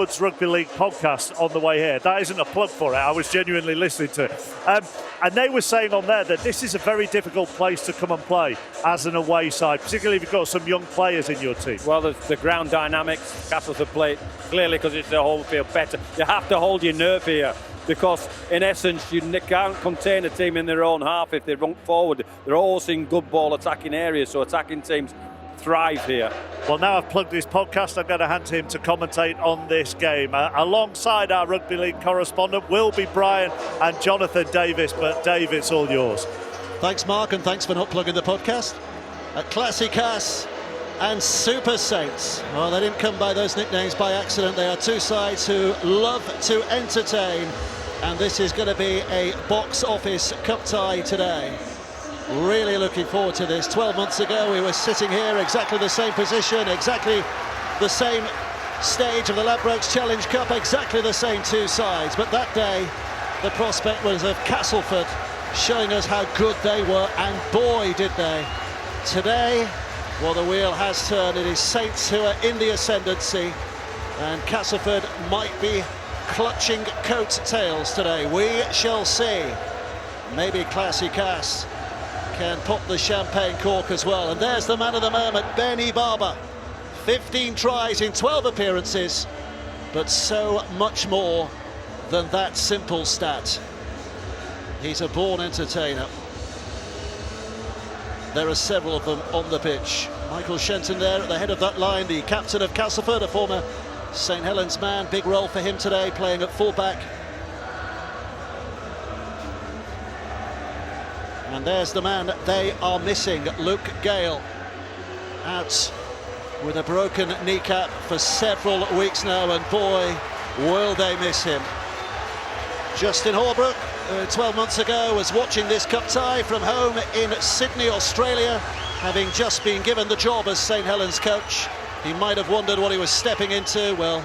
Rugby League podcast on the way here. That isn't a plug for it. I was genuinely listening to it. And they were saying on there that this is a very difficult place to come and play as an away side, particularly if you've got some young players in your team. Well, the ground dynamics, Castleford play clearly because it's the home field better. You have to hold your nerve here because, in essence, you can't contain a team in their own half if they run forward. They're always in good ball attacking areas, so attacking teams thrive here. Well, now I've plugged this podcast, I'm going to hand to him to commentate on this game. Alongside our Rugby League correspondent will be Brian and Jonathan Davis, but Dave, it's all yours. Thanks, Mark, and thanks for not plugging the podcast. Classic Cass and Super Saints. Well, they didn't come by those nicknames by accident. They are two sides who love to entertain, and this is going to be a box office cup tie today. Really looking forward to this. 12 months ago we were sitting here, exactly the same position, exactly the same stage of the Ladbrokes Challenge Cup, exactly the same two sides. But that day the prospect was of Castleford showing us how good they were, and boy did they. Today, well, the wheel has turned. It is Saints who are in the ascendancy, and Castleford might be clutching coattails today. We shall see. Maybe Classy Cass can pop the champagne cork as well. And there's the man of the moment, Benny Barber. 15 tries in 12 appearances, but so much more than that simple stat. He's a born entertainer. There are several of them on the pitch. Michael Shenton there at the head of that line, the captain of Castleford, a former St Helens man. Big role for him today, playing at fullback. And there's the man they are missing, Luke Gale, out with a broken kneecap for several weeks now, and boy, will they miss him. Justin Holbrook, 12 months ago, was watching this cup tie from home in Sydney, Australia, having just been given the job as St Helens coach. He might have wondered what he was stepping into. Well,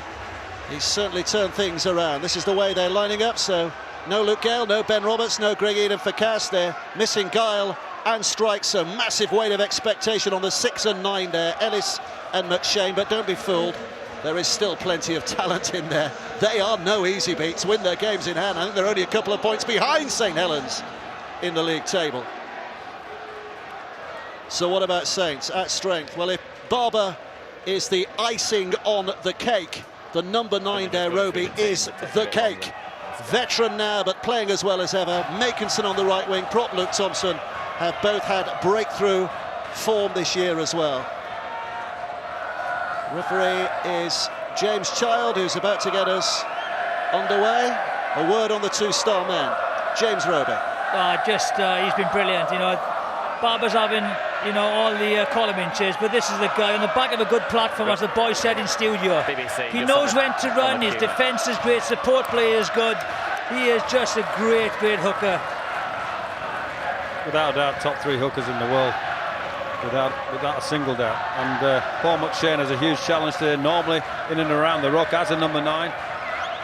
he's certainly turned things around. This is the way they're lining up, so no Luke Gale, no Ben Roberts, no Greg Eden for Cass. They're missing Guile and Strikes, so massive weight of expectation on the 6 and 9 there, Ellis and McShane. But don't be fooled, there is still plenty of talent in there. They are no easy beats, win their games in hand. I think they're only a couple of points behind St Helens in the league table. So what about Saints at strength? Well, if Barber is the icing on the cake, the number 9 there, Roby, is the cake. Veteran now, but playing as well as ever. Makinson on the right wing, prop Luke Thompson have both had breakthrough form this year as well. Referee is James Child, who's about to get us underway. A word on the two-star man, James Roby. He's been brilliant. Barber's having, all the column inches, but this is the guy on the back of a good platform, as the boy said in studio. BBC, he knows when to run, his defence is great, support play is good. He is just a great hooker. Without a doubt, top 3 hookers in the world. Without a single doubt. And Paul McShane has a huge challenge today, normally in and around the ruck as a number 9.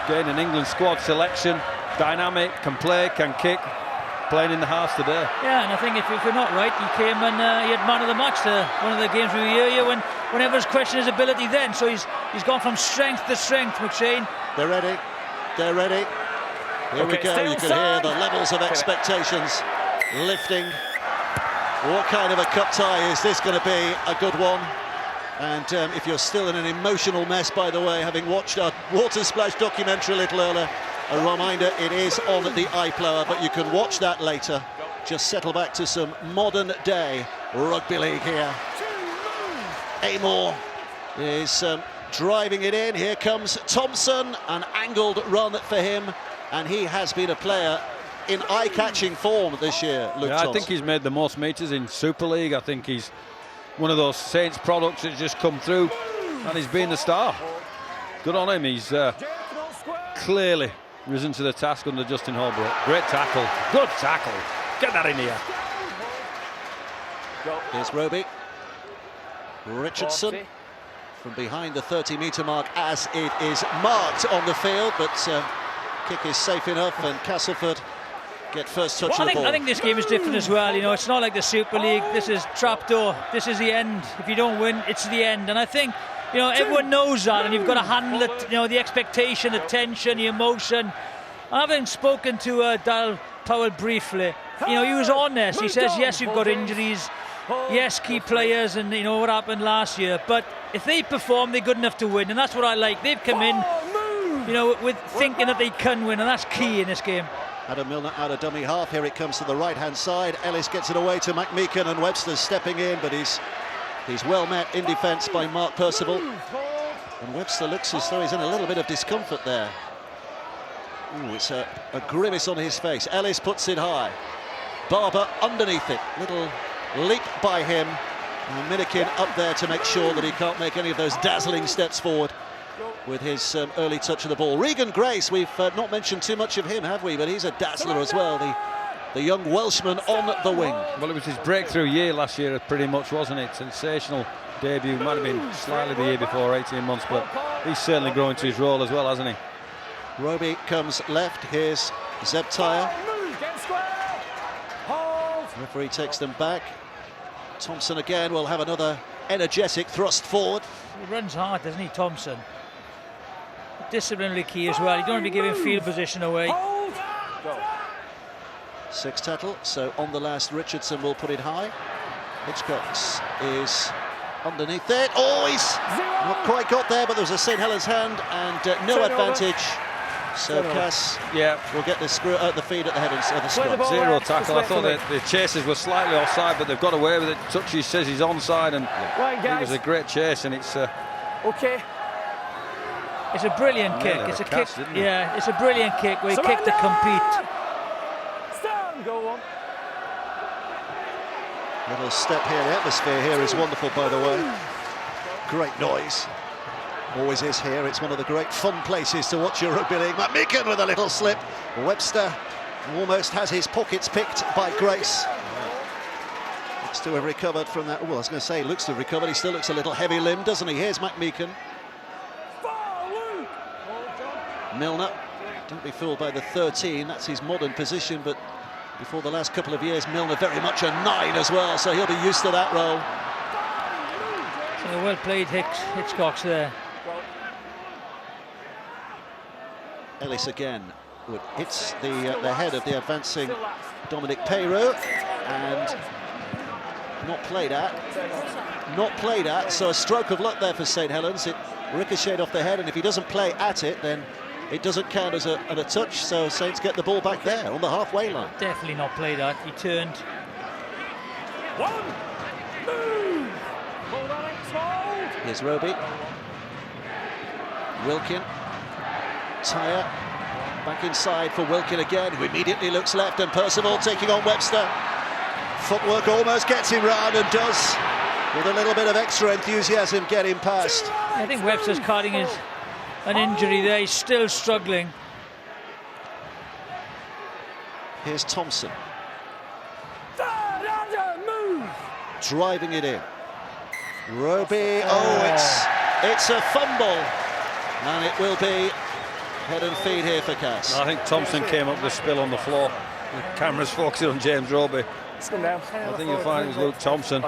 Getting an England squad selection, dynamic, can play, can kick. Playing in the house today. Yeah, and I think if you're not right, he came and he had man of the match to one of the games we hear you whenever he's questioned his ability then. So he's gone from strength to strength, McShane. They're ready. Here we go. You can hear the levels of expectations lifting. What kind of a cup tie is this going to be? A good one. And if you're still in an emotional mess, by the way, having watched our Water Splash documentary a little earlier, a reminder, it is on the iPlayer, but you can watch that later. Just settle back to some modern day rugby league here. Amor is driving it in. Here comes Thompson, an angled run for him, and he has been a player in eye-catching form this year, Luke Thompson. I think he's made the most meters in Super League. I think he's one of those Saints products that's just come through, and he's been the star. Good on him. He's clearly risen to the task under Justin Holbrook. Great tackle. Good tackle. Get that in here. Here's Roby. Richardson from behind the 30-metre mark as it is marked on the field, but kick is safe enough, and Castleford get first touch of the ball. I think this game is different as well. It's not like the Super League. This is trapdoor. This is the end. If you don't win, it's the end. And I think You know, everyone knows that, and you've got to handle it. You know, the expectation, the tension, the emotion. Having spoken to Dal Powell briefly, you know, he was honest. He says, yes, we've got injuries. Yes, key players, and you know what happened last year. But if they perform, they're good enough to win, and that's what I like. They've come in, you know, with thinking that they can win, and that's key in this game. Adam Milner out of dummy half. Here it comes to the right-hand side. Ellis gets it away to McMeekan, and Webster's stepping in, but he's well met in defence by Mark Percival. And Webster looks as though he's in a little bit of discomfort there. Ooh, it's a grimace on his face. Ellis puts it high. Barber underneath it. Little leap by him. And Minikin up there to make sure that he can't make any of those dazzling steps forward with his early touch of the ball. Regan Grace, we've not mentioned too much of him, have we? But he's a dazzler as well, the young Welshman on the wing. Well, it was his breakthrough year last year, pretty much, wasn't it? Sensational debut. Might have been slightly the year before, 18 months, but he's certainly growing to his role as well, hasn't he? Roby comes left. Here's Zeb Tyre. Referee takes them back. Thompson again will have another energetic thrust forward. He runs hard, doesn't he, Thompson? Disciplinary key as well. You don't want to be giving field position away. Sextetl, so on the last, Richardson will put it high. Hitchcox is underneath it. Oh, he's not quite got there, but there was a St Helens hand and no advantage. So Cass will get the feed at the head of the scrum. Zero tackle. I thought that the chasers were slightly offside, but they've got away with it. Touchy says he's onside, and it was a great chase, and it's okay. It's a brilliant kick. It's a kick. Yeah, it's a brilliant kick where you kick to compete. Go on. Little step here. The atmosphere here is wonderful, by the way. Great noise. Always is here. It's one of the great fun places to watch your rugby league. McMeekan with a little slip. Webster almost has his pockets picked by Grace. Looks to have recovered from that. Oh, I was going to say, looks to have recovered. He still looks a little heavy-limbed, doesn't he? Here's McMeekan. Milner. Don't be fooled by the 13. That's his modern position, but before the last couple of years, Milner very much a 9 as well, so he'll be used to that role. So well played, Hitchcox there. Ellis again hits the head of the advancing Dominic Peyrou, and not played at. So a stroke of luck there for St Helens. It ricocheted off the head, and if he doesn't play at it, then it doesn't count as a touch. So Saints get the ball back there on the halfway line. Definitely not played at. He turned. Here's Roby. Wilkin. Tyre. Back inside for Wilkin again, who immediately looks left, and Percival taking on Webster. Footwork almost gets him round, and does, with a little bit of extra enthusiasm, get him past. I think Webster's carrying an injury there. He's still struggling. Here's Thompson. Driving it in. Roby, it's a fumble, and it will be head and feet here for Cass. I think Thompson came up the spill on the floor. The camera's focusing on James Roby. I think you'll find it was Luke Thompson.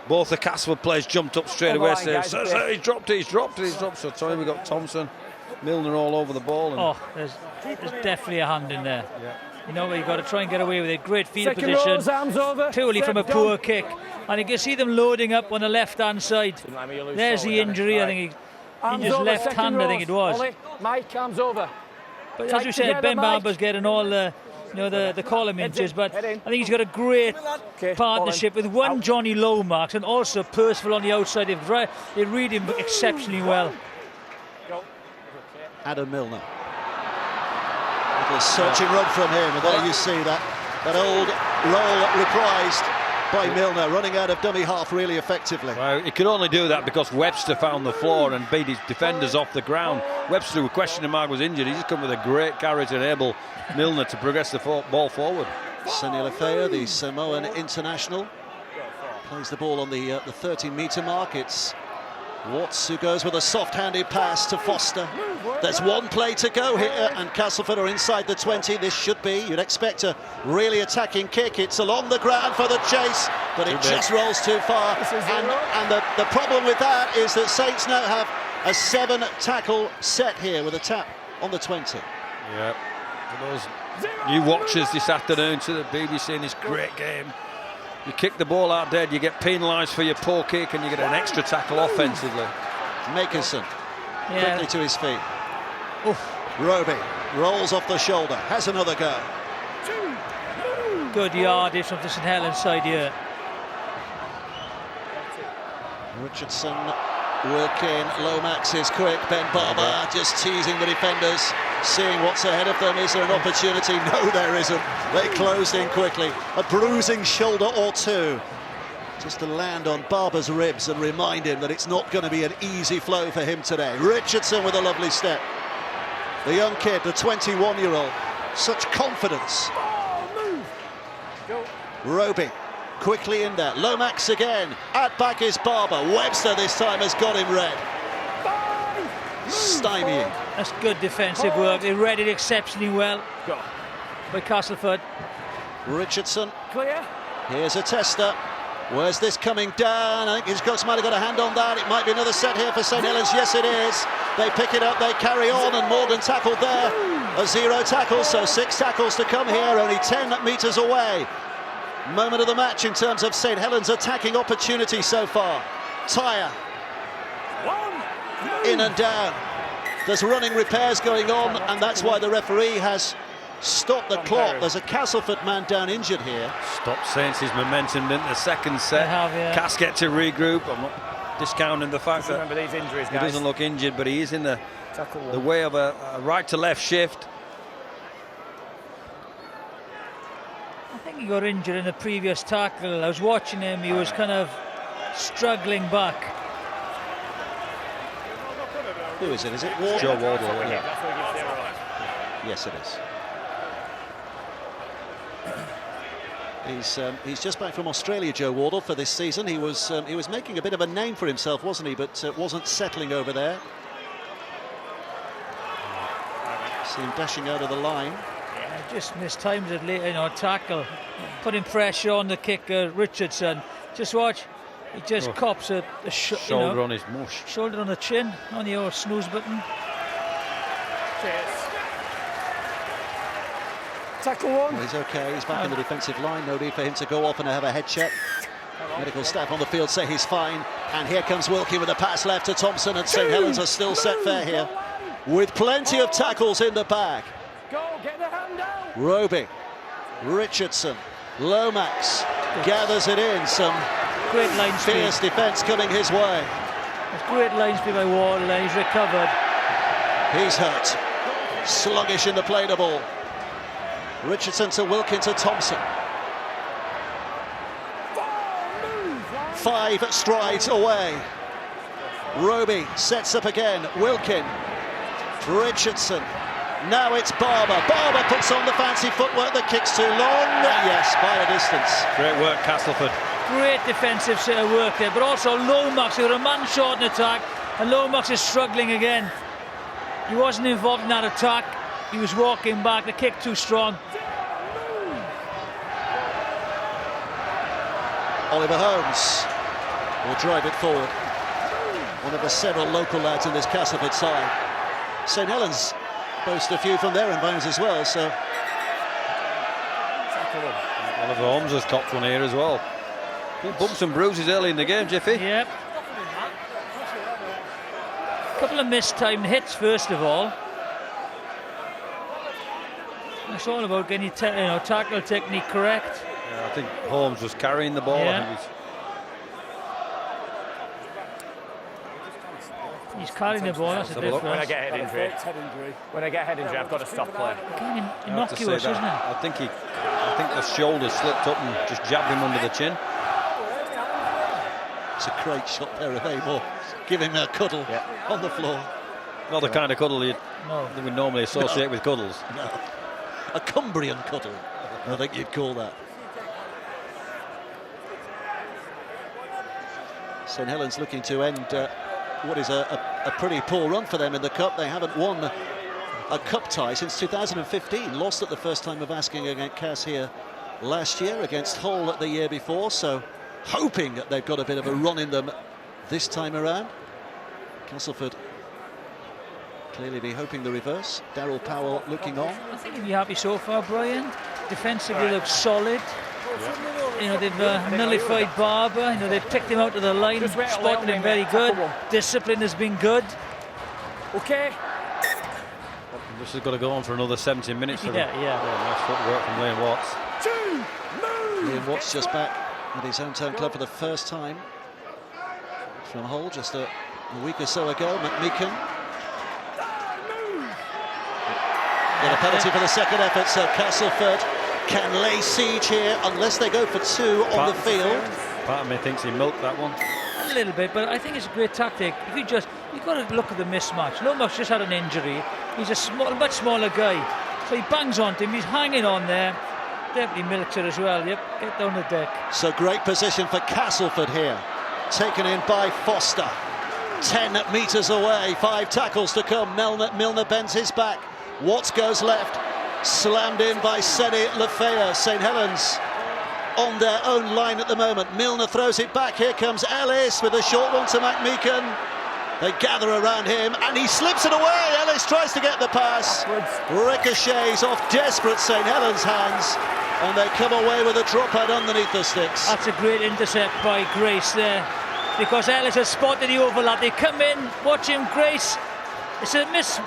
Both the Castleford players jumped up straight away, saying, he's dropped it. So sorry, we got Thompson, Milner all over the ball. And there's definitely a hand in there. Yeah. You know, you've got to try and get away with it. Great field position, purely from a poor kick. And you can see them loading up on the left-hand side. There's the injury. I think he injured left hand, I think it was. Mike, arms over. But as you said, Ben Barber's getting all the column inches, but I think he's got a great partnership with one Johnny Lomax and also Percival on the outside. They read him exceptionally well. Adam Milner. Little searching run from him, and there you see that old role reprised by Milner, running out of dummy half really effectively. Well, he could only do that because Webster found the floor and beat his defenders off the ground. Webster, with question mark, was injured. He's just come with a great carry to enable Milner to progress the ball forward. Sonny Lefea, the Samoan international, plays the ball on the 13-metre mark. It's Watts who goes with a soft-handed pass to Foster. There's one play to go here, and Castleford are inside the 20. This should be, you'd expect, a really attacking kick. It's along the ground for the chase. but it Too big. just rolls too far. And the problem with that is that Saints now have a 7 tackle set here with a tap on the 20. Yeah. For those new watchers this afternoon to the BBC in this great game, you kick the ball out dead, you get penalised for your poor kick, and you get an extra tackle offensively. Makerson quickly to his feet. Oof. Roby rolls off the shoulder, has another go. Good yardage from the St Helens side here. Richardson working, Lomax is quick, Ben Barber just teasing the defenders, seeing what's ahead of them. Is there an opportunity? No, there isn't. They closed in quickly. A bruising shoulder or two, just to land on Barber's ribs and remind him that it's not going to be an easy flow for him today. Richardson with a lovely step. The young kid, the 21-year-old, such confidence. Roby quickly in there. Lomax again. At back is Barber. Webster this time has got him red. Stymieing. That's good defensive work. They read it exceptionally well by Castleford. Richardson. Clear. Here's a tester. Where's this coming down? I think he's might have got a hand on that. It might be another set here for St Helens. Yes, it is. They pick it up, they carry on, and Morgan tackled there. A 0 tackle, so 6 tackles to come here, only 10 metres away. Moment of the match in terms of St Helens' attacking opportunity so far. Tyre. In and down. There's running repairs going on, and that's why the referee has stopped the clock. There's a Castleford man down injured here. Stop Saints' momentum in the second set. They have, yeah. Cass get to regroup. I'm not discounting the fact that Remember these injuries, he guys. doesn't look injured, but he is in the Tackle the one. way of a right to left shift. I think he got injured in the previous tackle. I was watching him, he was kind of struggling back. Who is it? Is it Ward? Joe Wardle. Yeah. That's where he gives the error. Yes, it is. He's just back from Australia, Joe Wardle, for this season. He was making a bit of a name for himself, wasn't he? But wasn't settling over there. See him dashing out of the line. Yeah, just mistimed it late, tackle. Putting pressure on the kicker, Richardson. Just watch, he just cops a Shoulder on his mush. shoulder on the chin, on the old snooze button. Cheers. Tackle one. Well, he's okay. He's back in the defensive line. No need for him to go off and have a head check. Medical staff on the field say he's fine. And here comes Wilkie with a pass left to Thompson, and St Helens are still set fair here, with plenty of tackles in the bag. Go, get the hand out. Roby, Richardson, Lomax gathers it in. Some Great line speed. fierce defence coming his way. There's great line speed by Wardle, and he's recovered. He's hurt. Sluggish in the play the ball. Richardson to Wilkin to Thompson. 5 strides away. Roby sets up again. Wilkin. Richardson. Now it's Barber. Barber puts on the fancy footwork that kicks too long. Yes, by a distance. Great work, Castleford. Great defensive set of work there, but also Lomax, who were a man short in attack, and Lomax is struggling again. He wasn't involved in that attack. He was walking back, the kick too strong. Oliver Holmes will drive it forward. One of the several local lads in this Castleford side. St Helens boast a few from their environs as well, so Oliver Holmes has topped one here as well. He bumps and bruises early in the game, Jiffy. Yep. Couple of mistimed hits, first of all. It's all about getting your tackle technique correct. Yeah, I think Holmes was carrying the ball. Yeah. I think He's carrying the ball, that's the Let's have a look. When I difference. get head injury. When I get head injury, I've got to stop playing. Kind of I have to say innocuous, that. isn't it? I think the shoulder slipped up and just jabbed him under the chin. it's a great shot there of Amor, giving a cuddle on the floor. Not the kind of cuddle you No. would normally associate with cuddles. No. A Cumbrian cuddle, I think you'd call that. St Helens looking to end what is a pretty poor run for them in the Cup. They haven't won a Cup tie since 2015. Lost at the first time of asking against Cass here last year, against Hull the year before. So hoping that they've got a bit of a run in them this time around. Castleford clearly be hoping the reverse. Daryl Powell looking on. I think he'll be happy so far, Brian. Defensively looks solid. You know, they've nullified Barber. You know, they've picked him out of the line, spotted him very good. Discipline has been good. Okay. This has got to go on for another 17 minutes. For Yeah. Nice footwork from Liam Watts. Liam Watts just back at his hometown club for the first time from Hull just a week or so ago. McMeekan. Got a penalty for the second effort, so Castleford can lay siege here unless they go for two on the field. Part of me thinks he milked that one. A little bit, but I think it's a great tactic. If you've got to look at the mismatch. Lomax just had an injury. He's a much smaller guy, so he bangs onto him. He's hanging on there. Definitely milks it as well. Yep, get down the deck. So great position for Castleford here. Taken in by Foster. 10 metres away. 5 tackles to come. Milner bends his back. Watts goes left. Slammed in by Seni Lefea. St Helens on their own line at the moment. Milner throws it back. Here comes Ellis with a short one to McMeekan. They gather around him and he slips it away. Ellis tries to get the pass. Ricochets off desperate St Helens hands and they come away with a dropout underneath the sticks. That's a great intercept by Grace there, because Ellis has spotted the overlap. They come in, watch him, Grace. It's a miss.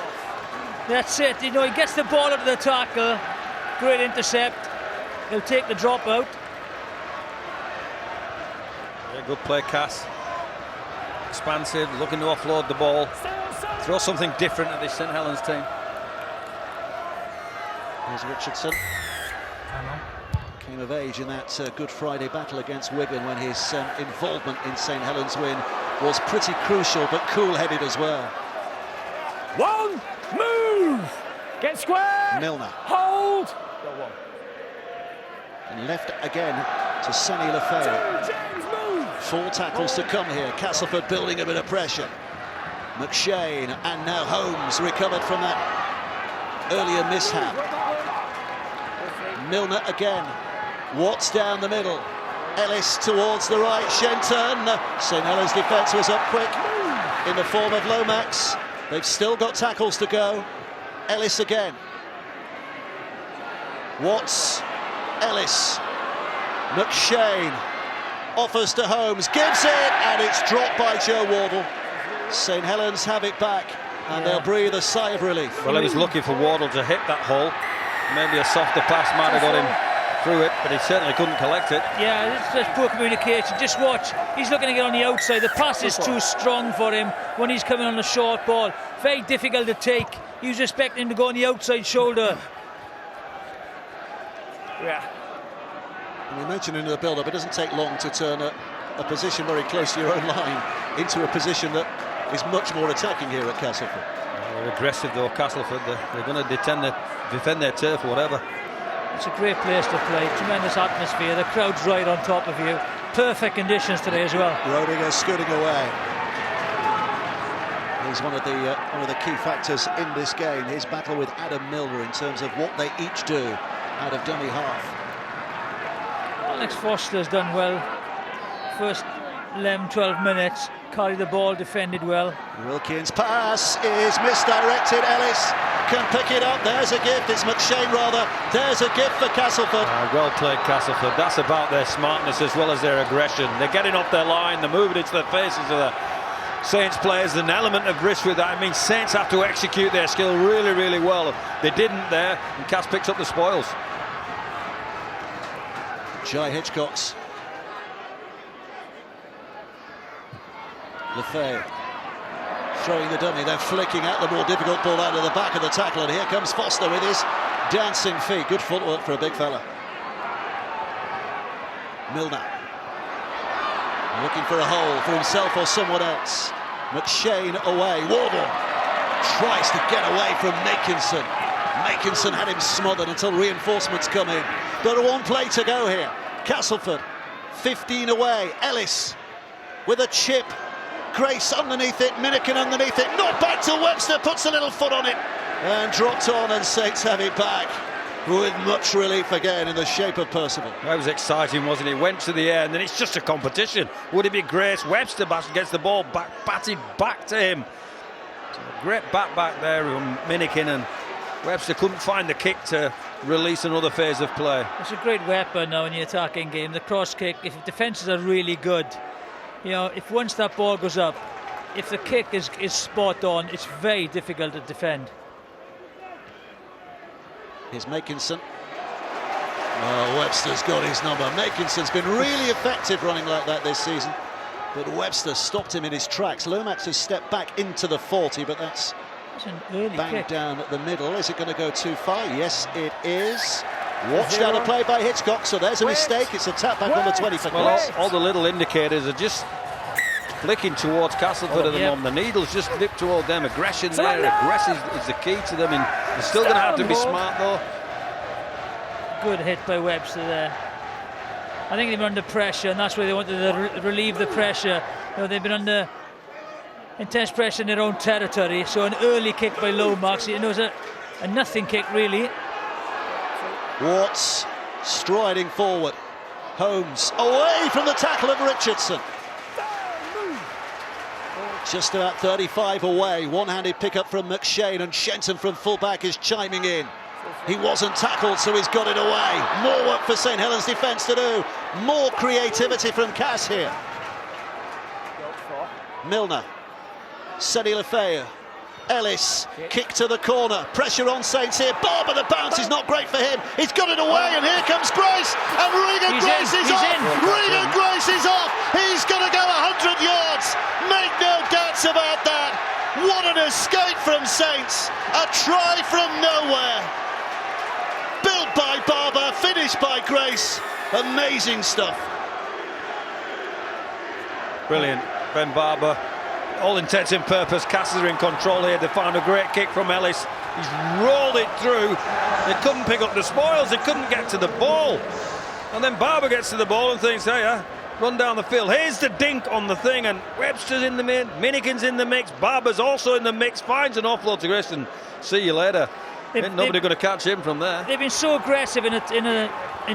That's it. You know, he gets the ball out of the tackle. Great intercept. He'll take the dropout. Yeah, good play, Cass. Expansive, looking to offload the ball. Throw something different at this St Helens team. Here's Richardson. Came of age in that Good Friday battle against Wigan when his involvement in St Helens' win was pretty crucial, but cool-headed as well. One, move! Get square! Milner. Hold! And left again to Seni Lefea. James, move! 4 tackles to come here. Castleford building a bit of pressure. McShane and now Holmes recovered from that earlier mishap. Milner again. Watts down the middle. Ellis towards the right. Shenton. St Helens' defence was up quick in the form of Lomax. They've still got tackles to go. Ellis again. Watts. Ellis. McShane offers to Holmes, gives it, and it's dropped by Joe Wardle. St Helens have it back, and they'll breathe a sigh of relief. Well, he was looking for Wardle to hit that hole. Maybe a softer pass might have got him through it, but he certainly couldn't collect it. Yeah, it's just poor communication. Just watch. He's looking to get on the outside. The pass is too strong for him when he's coming on the short ball. Very difficult to take. He was expecting him to go on the outside shoulder. Yeah. And we mentioned in the build-up, it doesn't take long to turn a position very close to your own line into a position that is much more attacking here at Castleford. They're aggressive though, Castleford. They're going to defend their turf, whatever. It's a great place to play. Tremendous atmosphere. The crowd's right on top of you. Perfect conditions today as well. Rodinger scooting away. He's one of the key factors in this game. His battle with Adam Milner in terms of what they each do out of dummy half. Alex Foster's done well. First 11, 12 minutes. Carried the ball, defended well. Wilkins' pass is misdirected. Ellis can pick it up. There's a gift. It's McShane rather. There's a gift for Castleford. Well played, Castleford. That's about their smartness as well as their aggression. They're getting off their line. They're moving into the faces of the Saints players. There's an element of risk with that. I mean, Saints have to execute their skill really, really well. They didn't there, and Cass picks up the spoils. Jai Hitchcock's. Lefebvre throwing the dummy, they're flicking out the more difficult ball out of the back of the tackle, and here comes Foster with his dancing feet. Good footwork for a big fella. Milner looking for a hole for himself or someone else. McShane away. Wardle tries to get away from Makinson. Makinson had him smothered until reinforcements come in. But one play to go here. Castleford 15 away. Ellis with a chip. Grace underneath it, Minikin underneath it, not back to Webster, puts a little foot on it and dropped on, and Saints have it back. with much relief again in the shape of Percival. That was exciting, wasn't it? Went to the air, and then it's just a competition. Would it be Grace? Webster gets the ball batted back to him. So a great back there from Minikin, and Webster couldn't find the kick to release another phase of play. It's a great weapon now in the attacking game. The cross kick, if defences are really good, you know, if once that ball goes up, if the kick is spot on, it's very difficult to defend. Here's Makinson. Oh, Webster's got his number. Makinson's been really effective running like that this season, but Webster stopped him in his tracks. Lomax has stepped back into the 40, but that's an early banged kick down at the middle. Is it going to go too far? Yes, it is. Watched out a play by Hitchcock, so there's a mistake. It's a tap back on the 20 for Well, Grace. all the little indicators are just flicking towards Castleford at the moment. The needles just flip toward them. Aggression there. Aggressive is the key to them. And they're still going to have to be smart, though. Good hit by Webster there. I think they were under pressure, and that's why they wanted to relieve the pressure. You know, they've been under intense pressure in their own territory, so an early kick by Lomax. You know, it was a nothing kick, really. Watts striding forward. Holmes away from the tackle of Richardson. Just about 35 away. One-handed pickup from McShane, and Shenton from fullback is chiming in. He wasn't tackled, so he's got it away. More work for St Helens defence to do. More creativity from Cass here. Milner. Sedi Lefeu. Ellis, kick to the corner. Pressure on Saints here. Barber, the bounce is not great for him. He's got it away, and here comes Grace. And Regan Grace is off. Regan Grace is off. He's going to go 100 yards. Make no doubts about that. What an escape from Saints. A try from nowhere. Built by Barber, finished by Grace. Amazing stuff. Brilliant. Ben Barber. All intents and purpose, Cass are in control here. They found a great kick from Ellis. He's rolled it through. They couldn't pick up the spoils. They couldn't get to the ball. And then Barber gets to the ball and thinks, hey, run down the field. Here's the dink on the thing, and Webster's in the mix. Minikin's in the mix. Barber's also in the mix. Finds an offload to Grace, and see you later. Ain't nobody going to catch him from there. They've been so aggressive in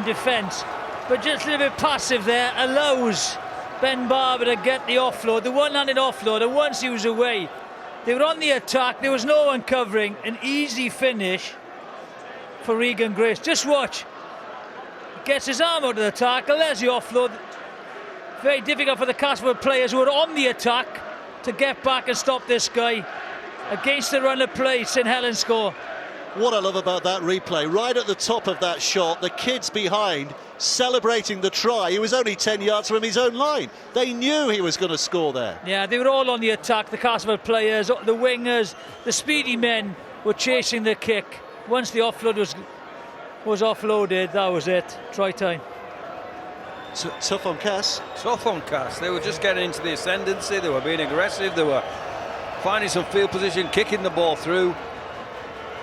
defence, but just a little bit passive there allows Ben Barber to get the offload, the one-handed offload, and once he was away, they were on the attack, there was no one covering. An easy finish for Regan Grace. Just watch. Gets his arm out of the tackle, there's the offload. Very difficult for the Castleford players who are on the attack to get back and stop this guy. Against the run of play, St Helens score. What I love about that replay, right at the top of that shot, the kids behind celebrating the try. He was only 10 yards from his own line. They knew he was going to score there. Yeah, they were all on the attack, the Castleford players, the wingers, the speedy men were chasing the kick. Once the offload was offloaded, that was it. Try time. Tough on Cass. Tough on Cass. They were just getting into the ascendancy. They were being aggressive. They were finding some field position, kicking the ball through.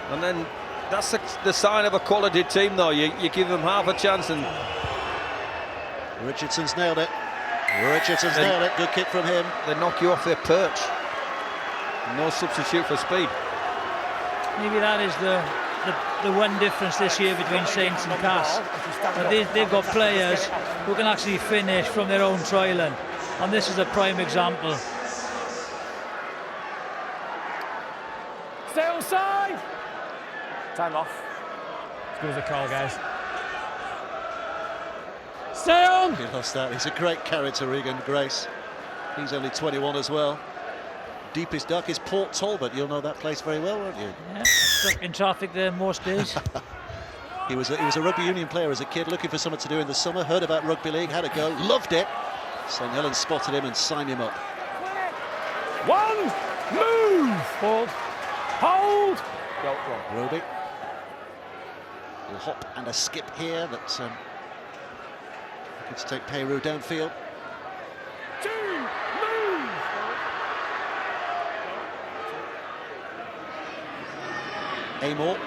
And then that's the sign of a quality team, though. You give them half a chance, and Richardson's nailed it. Nailed it. Good kick from him. They knock you off their perch. No substitute for speed. Maybe that is the one difference this year between Saints and Cass. They've got players who can actually finish from their own try line, and this is a prime example. Stay on side. Time off. As good as a call, guys. Stay on. He lost that. He's a great character, Regan Grace. He's only 21 as well. Deepest duck is Port Talbot. You'll know that place very well, won't you? Yeah, stuck in traffic there most days. He was a rugby union player as a kid, looking for something to do in the summer. Heard about rugby league, had a go, loved it. St Helens spotted him and signed him up. One, move. Hold. Roby. A hop and a skip here that looking to take Peru downfield. Two, move. Amor.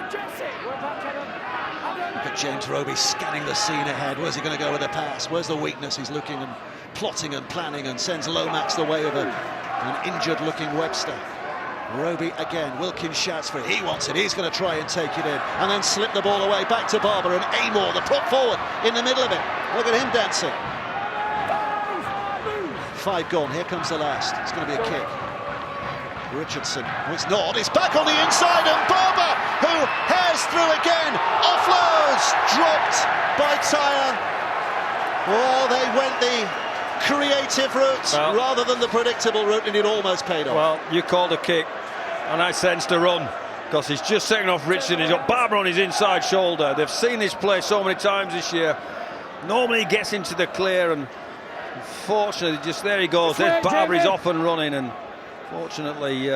Jesse. Look at James Roby scanning the scene ahead. Where's he going to go with the pass? Where's the weakness? He's looking and plotting and planning, and sends Lomax the way of an injured-looking Webster. Roby again, Wilkins shouts for it, he wants it, he's going to try and take it in, and then slip the ball away, back to Barber, and Amor, the put forward, in the middle of it. Look at him dancing. 5 gone, here comes the last, it's going to be a kick. Richardson, oh, it's not, it's back on the inside, and Barber, who hairs through again, offloads, dropped by Tyre. Oh, they went the creative route rather than the predictable route, and it almost paid off. Well, you called a kick, and I sensed a run, because he's just setting off Richardson. He's got Barber on his inside shoulder. They've seen this play so many times this year. Normally he gets into the clear, and unfortunately, just there he goes. There's Barber, he's off and running, and fortunately,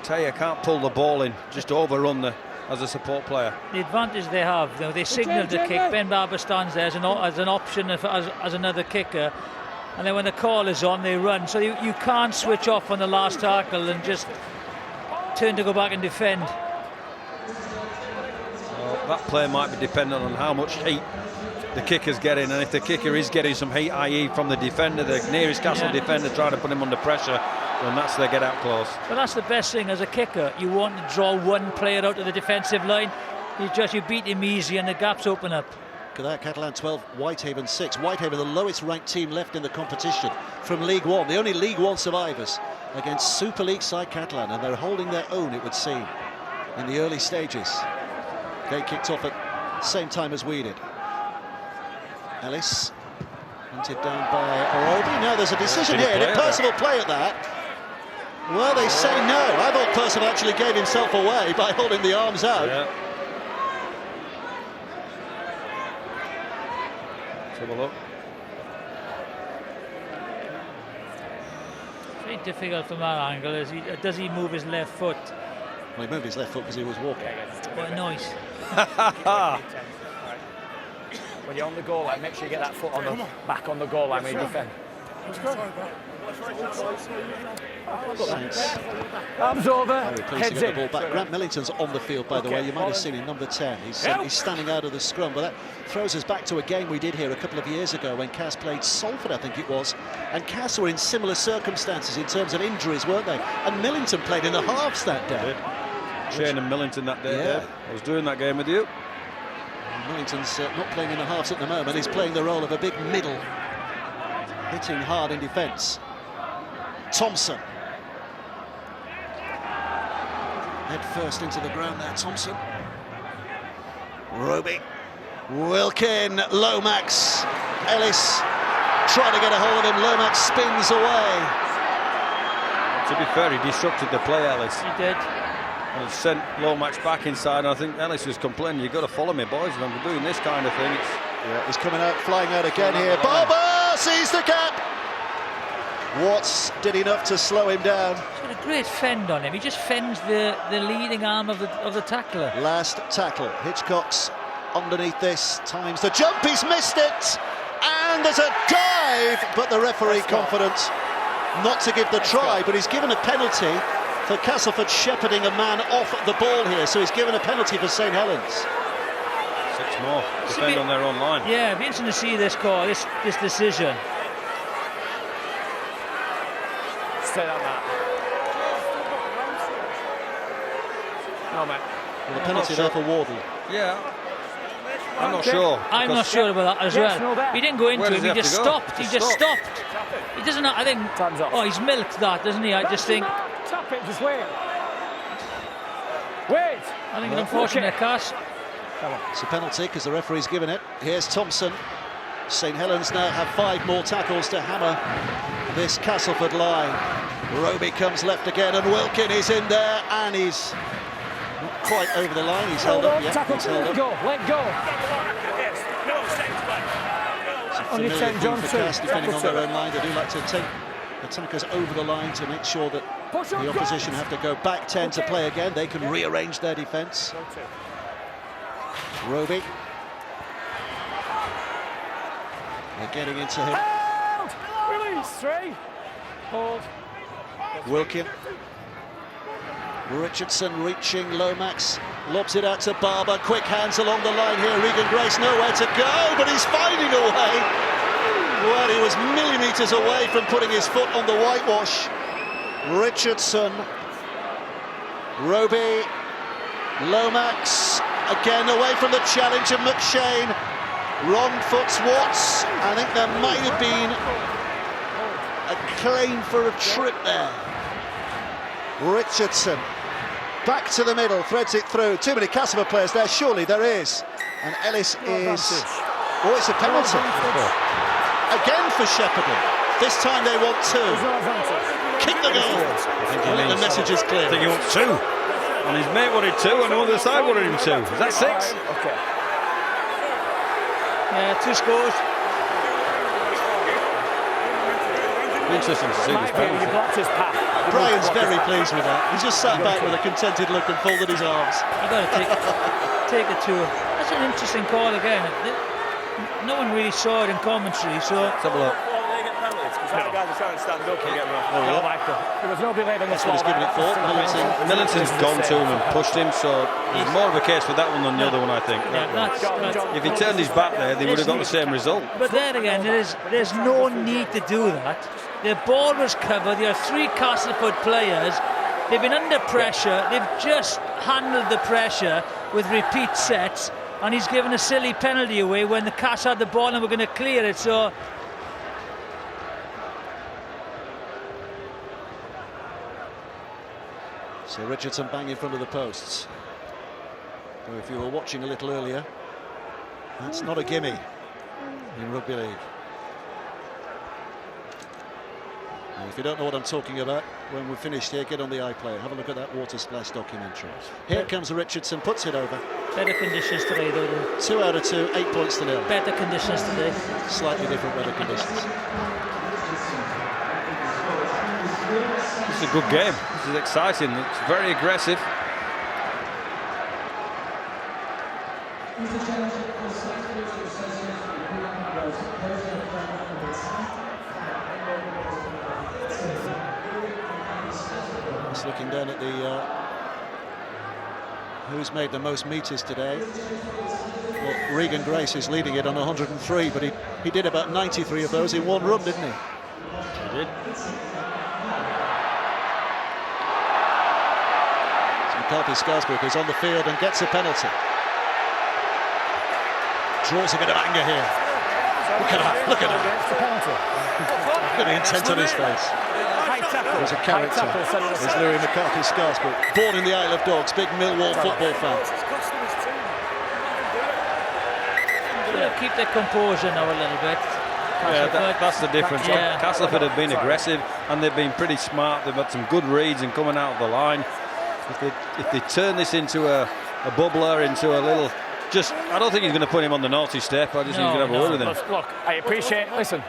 Taya can't pull the ball in, just overrun as a support player. The advantage they have, you know, they signalled the kick. Ben Barber stands there as an option as another kicker, and then when the call is on, they run. So you can't switch off on the last tackle and just turn to go back and defend. Well, that play might be dependent on how much heat the kicker's getting, and if the kicker is getting some heat, i.e. from the defender, the nearest Castle defender trying to put him under pressure, then that's their get out clause. But that's the best thing as a kicker. You want to draw one player out of the defensive line. You beat him easy and the gaps open up. Look at that, Catalan 12, Whitehaven 6. Whitehaven, the lowest ranked team left in the competition from League One. The only League One survivors against Super League side Catalan, and they're holding their own, it would seem, in the early stages. They kicked off at the same time as we did. Ellis, hunted down by Roby. Now there's a decision here. Did Percival play at that? Well, they say no. I thought Percival actually gave himself away by holding the arms out. Yeah. Let's have a look. Very difficult from that angle. Does he move his left foot? Well, he moved his left foot because he was walking. What a noise. When you're on the goal line, make sure you get that foot on the back on the goal line when you defend. Saints. Arms over, Very pleased to heads get in. the ball back. Grant Millington's on the field, by the way. You might have seen him, number 10. He's standing out of the scrum, but that throws us back to a game we did here a couple of years ago when Cass played Salford, I think it was, and Cass were in similar circumstances in terms of injuries, weren't they? And Millington played in the halves that day. Shane and Millington that day. Yeah. I was doing that game with you. Millington's not playing in the halves at the moment. He's playing the role of a big middle, hitting hard in defence. Thompson. Head first into the ground there, Thompson. Roby. Wilkin. Lomax. Ellis trying to get a hold of him. Lomax spins away. To be fair, he disrupted the play, Ellis. He did. And it sent Lomax back inside, and I think Ellis was complaining, you've got to follow me, boys, when we're doing this kind of thing. Yeah, he's coming out, flying out again here. Barber sees the gap. Watts did enough to slow him down. He's got a great fend on him. He just fends the leading arm of the tackler. Last tackle. Hitchcock's underneath this. Times the jump. He's missed it. And there's a dive. But the referee confident not to give the try. But he's given a penalty for Castleford shepherding a man off the ball here. So he's given a penalty for St Helens. 6 more. Defend on their own line. Yeah, it'd be interesting to see this call, this decision. Stay on that. No, mate. Well, the penalty there for Wardle. Yeah. I'm not sure. I'm not sure about that as well. He didn't go into Where him, does he he have just to go? stopped. He just stopped. He doesn't, I think, Time's up. oh, he's milked that, doesn't he? I just think, Tap it, just wait. Wait! I think an unfortunate cast. It's a penalty because the referee's given it. Here's Thompson. St Helens now have 5 more tackles to hammer this Castleford line. Roby comes left again, and Wilkin is in there, and he's not quite over the line. He's held up. Yeah, Tackle, he's held let up. go, let go. It's a On your familiar 10, thing John, for two. Cass defending on Tackle their two. own line. They do like to take attackers over the line to make sure that Push up, the opposition guys. have to go back 10 to play again. They can rearrange their defence. Roby. They're getting into him. Out! Release, 3. Hold. Wilkin. Richardson reaching Lomax. Lobs it out to Barber. Quick hands along the line here. Regan Grace nowhere to go, but he's finding a way. Well, he was millimetres away from putting his foot on the whitewash. Richardson Roby, Lomax, again away from the challenge of McShane. Wrong foot's Watts. I think there might have been a claim for a trip there. Richardson, back to the middle, threads it through. Too many Castleford players there, surely there is. And Ellis is... Oh, it's a penalty. Again for Shepperton. This time they want 2. Kick the goal. The message is clear. I think he wants 2. And his mate wanted 2, and the other side wanted him 2. Is that 6? Okay. Yeah, 2 scores. Interesting to see this penalty. He blocked his path. Brian's very pleased with that. He's just sat back with a contented look and folded his arms. You've got to take the 2. That's an interesting call again. No one really saw it in commentary, so... Let's have a look. The guys are trying to stand up and get rough. No, Michael. There was nobody laid on the That's what he's given it for. Millington's gone to him and pushed him, so there's more of a case for that one than the other one, I think. Yeah, that's If he turned his back there, they would have got the same result. But then again, there's no need to do that. The ball was covered. There are 3 Castleford players. They've been under pressure. They've just handled the pressure with repeat sets, and he's given a silly penalty away when the Cass had the ball and were going to clear it. So Richardson bang in front of the posts. So if you were watching a little earlier, that's not a gimme in rugby league. And if you don't know what I'm talking about, when we're finished here, get on the iPlayer, have a look at that water splash documentary. Here comes Richardson, puts it over. better conditions today, though. 2 out of 2, 8 points to nil. Better conditions today. Slightly different weather conditions. It's a good game. This is exciting. It's very aggressive. Just looking down at the who's made the most meters today. Well, Regan Grace is leading it on 103, but he did about 93 of those in one run, didn't he? He did. McCarthy Scarsbrook is on the field and gets a penalty. Draws a bit of anger here. Look at that, look at that. Look at the intent on his face. There's a character. There's Louis McCarthy Scarsbrook, born in the Isle of Dogs, big Millwall football fan. Keep their composure now a little bit. Yeah, that's the difference. Yeah. Castleford have been aggressive and they've been pretty smart. They've had some good reads and coming out of the line. If they turn this into a bubbler, into a little... I don't think he's going to put him on the naughty step. I just think he's going to have a word with him. Look, I appreciate it's a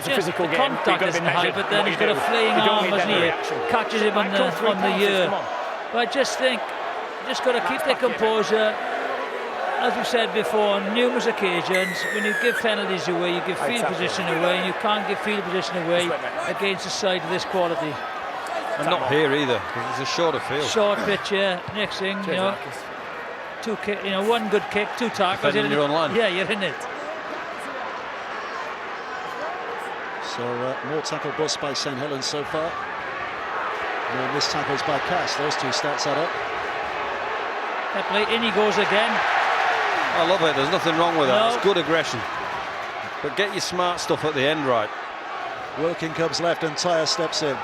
physical game. Contact isn't high, but then he's got a fleeing arm, hasn't he? Catches him on the ear. But I just think, just got to keep their composure. As we've said before, on numerous occasions, when you give penalties away, you give field position away, and you can't give field position away against a side of this quality. And not here either, because it's a shorter field. Short pitch, yeah. Next thing, you know, one good kick, 2 tackles. Defending your own line. Yeah, you're in it. So more tackle bust by St Helens so far. More missed tackles by Cass. Those 2 stats add up. In he goes again. I love it. There's nothing wrong with that. No. It's good aggression. But get your smart stuff at the end right. Wilkin comes left and Tyre steps in.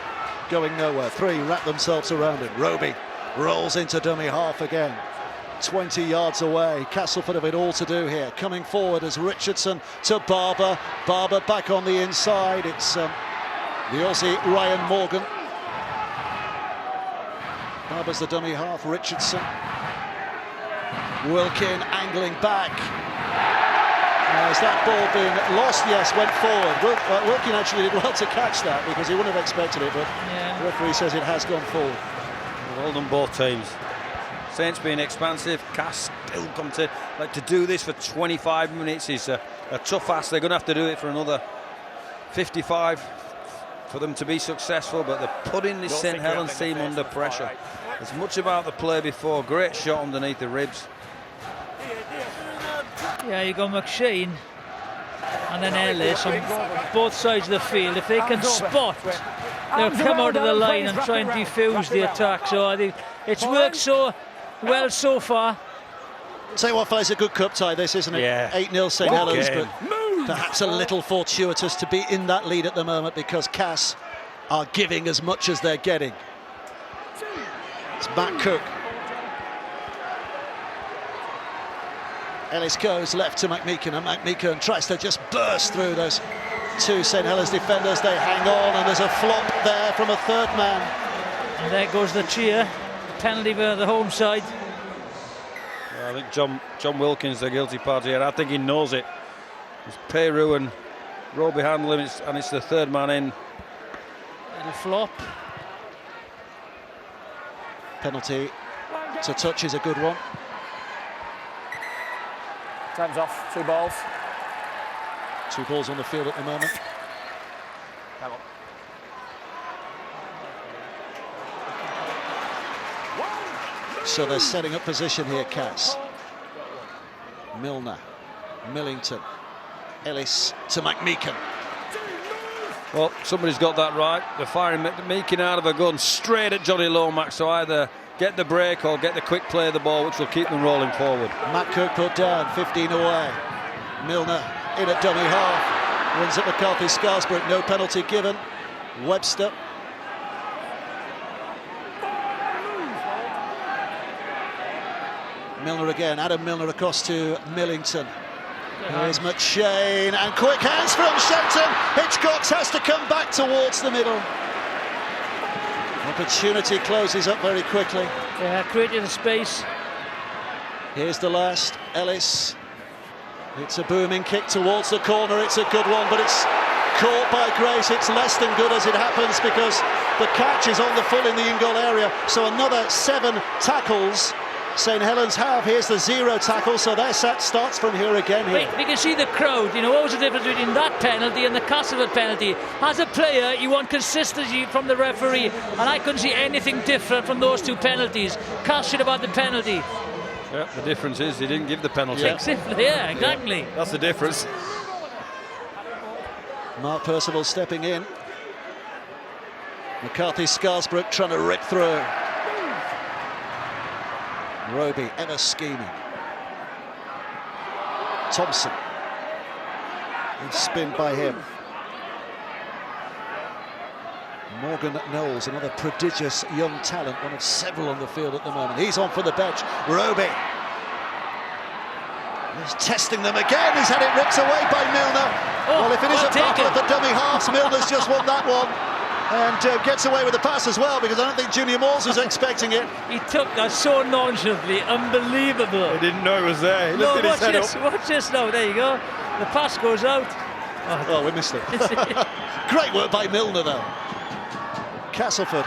Going nowhere. 3 wrap themselves around him. Roby rolls into dummy half again. 20 yards away. Castleford have it all to do here. Coming forward as Richardson to Barber. Barber back on the inside. It's the Aussie Ryan Morgan. Barber's the dummy half. Richardson. Wilkin angling back. Has that ball been lost? Yes, went forward. Wilkin actually did well to catch that because he wouldn't have expected it, but the referee says it has gone forward. Well done, both teams. Saints being expansive, Cass still come to do this for 25 minutes is a tough ask. They're going to have to do it for another 55 for them to be successful, but they're putting this St Helens team under pressure. As much about the play before, great shot underneath the ribs. Yeah, you got McShane and then Ellis on both sides of the field. If they can spot they'll come out of the line and try and defuse the attack. So I think it's worked so well so far. Tell you what, it's a good cup tie, this, isn't it? Yeah. 8-0 St Helens, but perhaps a little fortuitous to be in that lead at the moment because Cass are giving as much as they're getting. It's Matt Cook. Ellis goes left to McMeekan, and McMeekan tries to just burst through those two St Helens defenders. They hang on, and there's a flop there from a third man. And there goes the cheer. Penalty for the home side. I think John Wilkins, the guilty party here. I think he knows it. It's Peru and Roby handle him, and it's the third man in. Little flop. Penalty to touch is a good one. Time's off. 2 balls. 2 balls on the field at the moment. Time up. So they're setting up position here, Cass. Milner, Millington, Ellis to McMeekan. Well, somebody's got that right. They're firing McMeekan out of a gun straight at Johnny Lomax, so either get the break or get the quick play of the ball, which will keep them rolling forward. Matt Cook put down, 15 away. Milner in at dummy half. Runs at McCarthy Scarsbrook, no penalty given. Webster. Milner again, Adam Milner across to Millington. Here's McShane, and quick hands from Shenton. Hitchcox has to come back towards the middle. Opportunity closes up very quickly. Yeah, created a space. Here's the last, Ellis. It's a booming kick towards the corner. It's a good one, but it's caught by Grace. It's less than good as it happens because the catch is on the full in the in-goal area. So another 7 tackles St Helens have. Here's the 0 tackle, so their set starts from here again. Here. We can see the crowd. You know, what was the difference between that penalty and the Castleford penalty? As a player, you want consistency from the referee, and I couldn't see anything different from those 2 penalties. Cass should have had the penalty. Yeah, the difference is he didn't give the penalty. Yeah, exactly. Yeah, that's the difference. Mark Percival stepping in. McCarthy Scarsbrook trying to rip through. Roby ever scheming. Thompson. And spin by him. Morgan Knowles, another prodigious young talent, one of several on the field at the moment. He's on for the bench. Roby. He's testing them again. He's had it ripped away by Milner. Well, if it is a battle of the dummy halves, Milner's just won that one. And gets away with the pass as well, because I don't think Junior Moores was expecting it. He took that so nonchalantly, unbelievable. He didn't know it was there. He lifted his head up. Watch this now, there you go. The pass goes out. Oh, we missed it. Great work by Milner, though. Castleford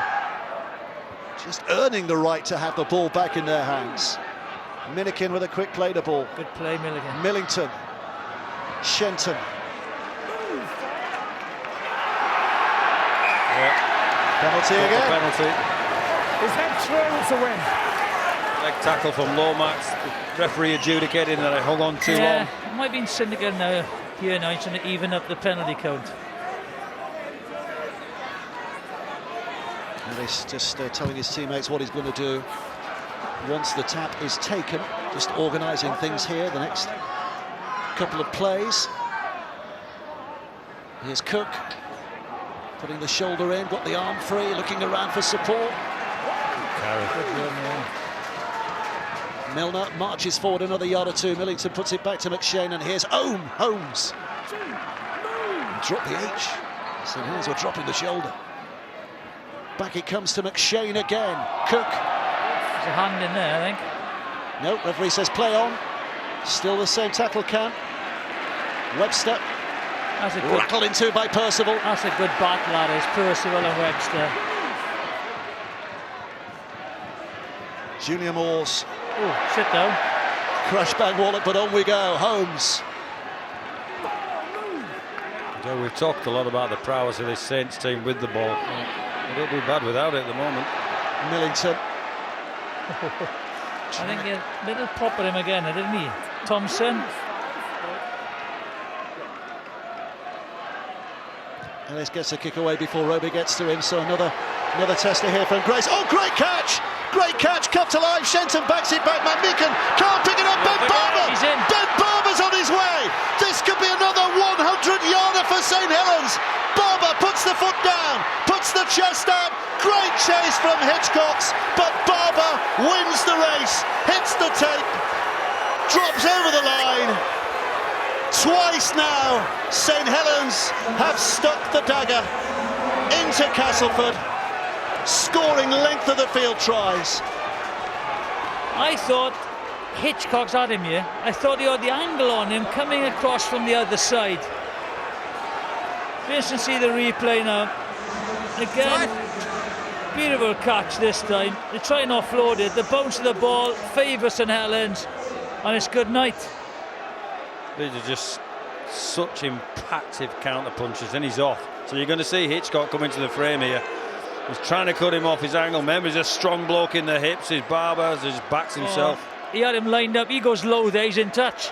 just earning the right to have the ball back in their hands. Minikin with a quick play to ball. Good play, Milligan. Millington. Shenton. Penalty again. Penalty. His head through, it's a win. Leg tackle from Lomax. The referee adjudicated that it hung on too long. It might be Syndical now. Here now, he's trying to even up the penalty count. And he's just telling his teammates what he's going to do once the tap is taken. Just organising things here, the next couple of plays. Here's Cook. Putting the shoulder in, got the arm free, looking around for support. Milner marches forward another yard or 2. Millington puts it back to McShane, and here's Holmes. Drop the H. St Helens were dropping the shoulder. Back it comes to McShane again. Cook. There's a hand in there, I think. No, referee says play on. Still the same tackle count. Webster. That's a good, rattled into by Percival. That's a good battle, that is. Percival and Webster. Junior Moores. Oh, sit down. Crash bang Wallet, but on we go. Holmes. Yeah, we've talked a lot about the prowess of this Saints team with the ball. They don't do bad without it at the moment. Millington. I think a little pop at him again, didn't he? Thompson. Helens gets a kick away before Roby gets to him, so another tester here from Grace. Oh, great catch! Great catch, kept alive. Shenton backs it back. Meekin can't pick it up. Ben Barber! Ben Barber's on his way! This could be another 100-yarder for St Helens. Barber puts the foot down, puts the chest out. Great chase from Hitchcox, but Barber wins the race, hits the tape, drops over the line. Twice now, St Helens have stuck the dagger into Castleford, scoring length of the field tries. I thought Hitchcock's had him here. I thought he had the angle on him coming across from the other side. Just to see the replay now. Again, beautiful catch this time. They try and offload it. The bounce of the ball favours St Helens, and it's good night. These are just such impactful counter punches, and he's off. So you're going to see Hitchcock come into the frame here. He's trying to cut him off his angle. Remember, he's a strong bloke in the hips. His Barber just backs himself. He had him lined up. He goes low there. He's in touch.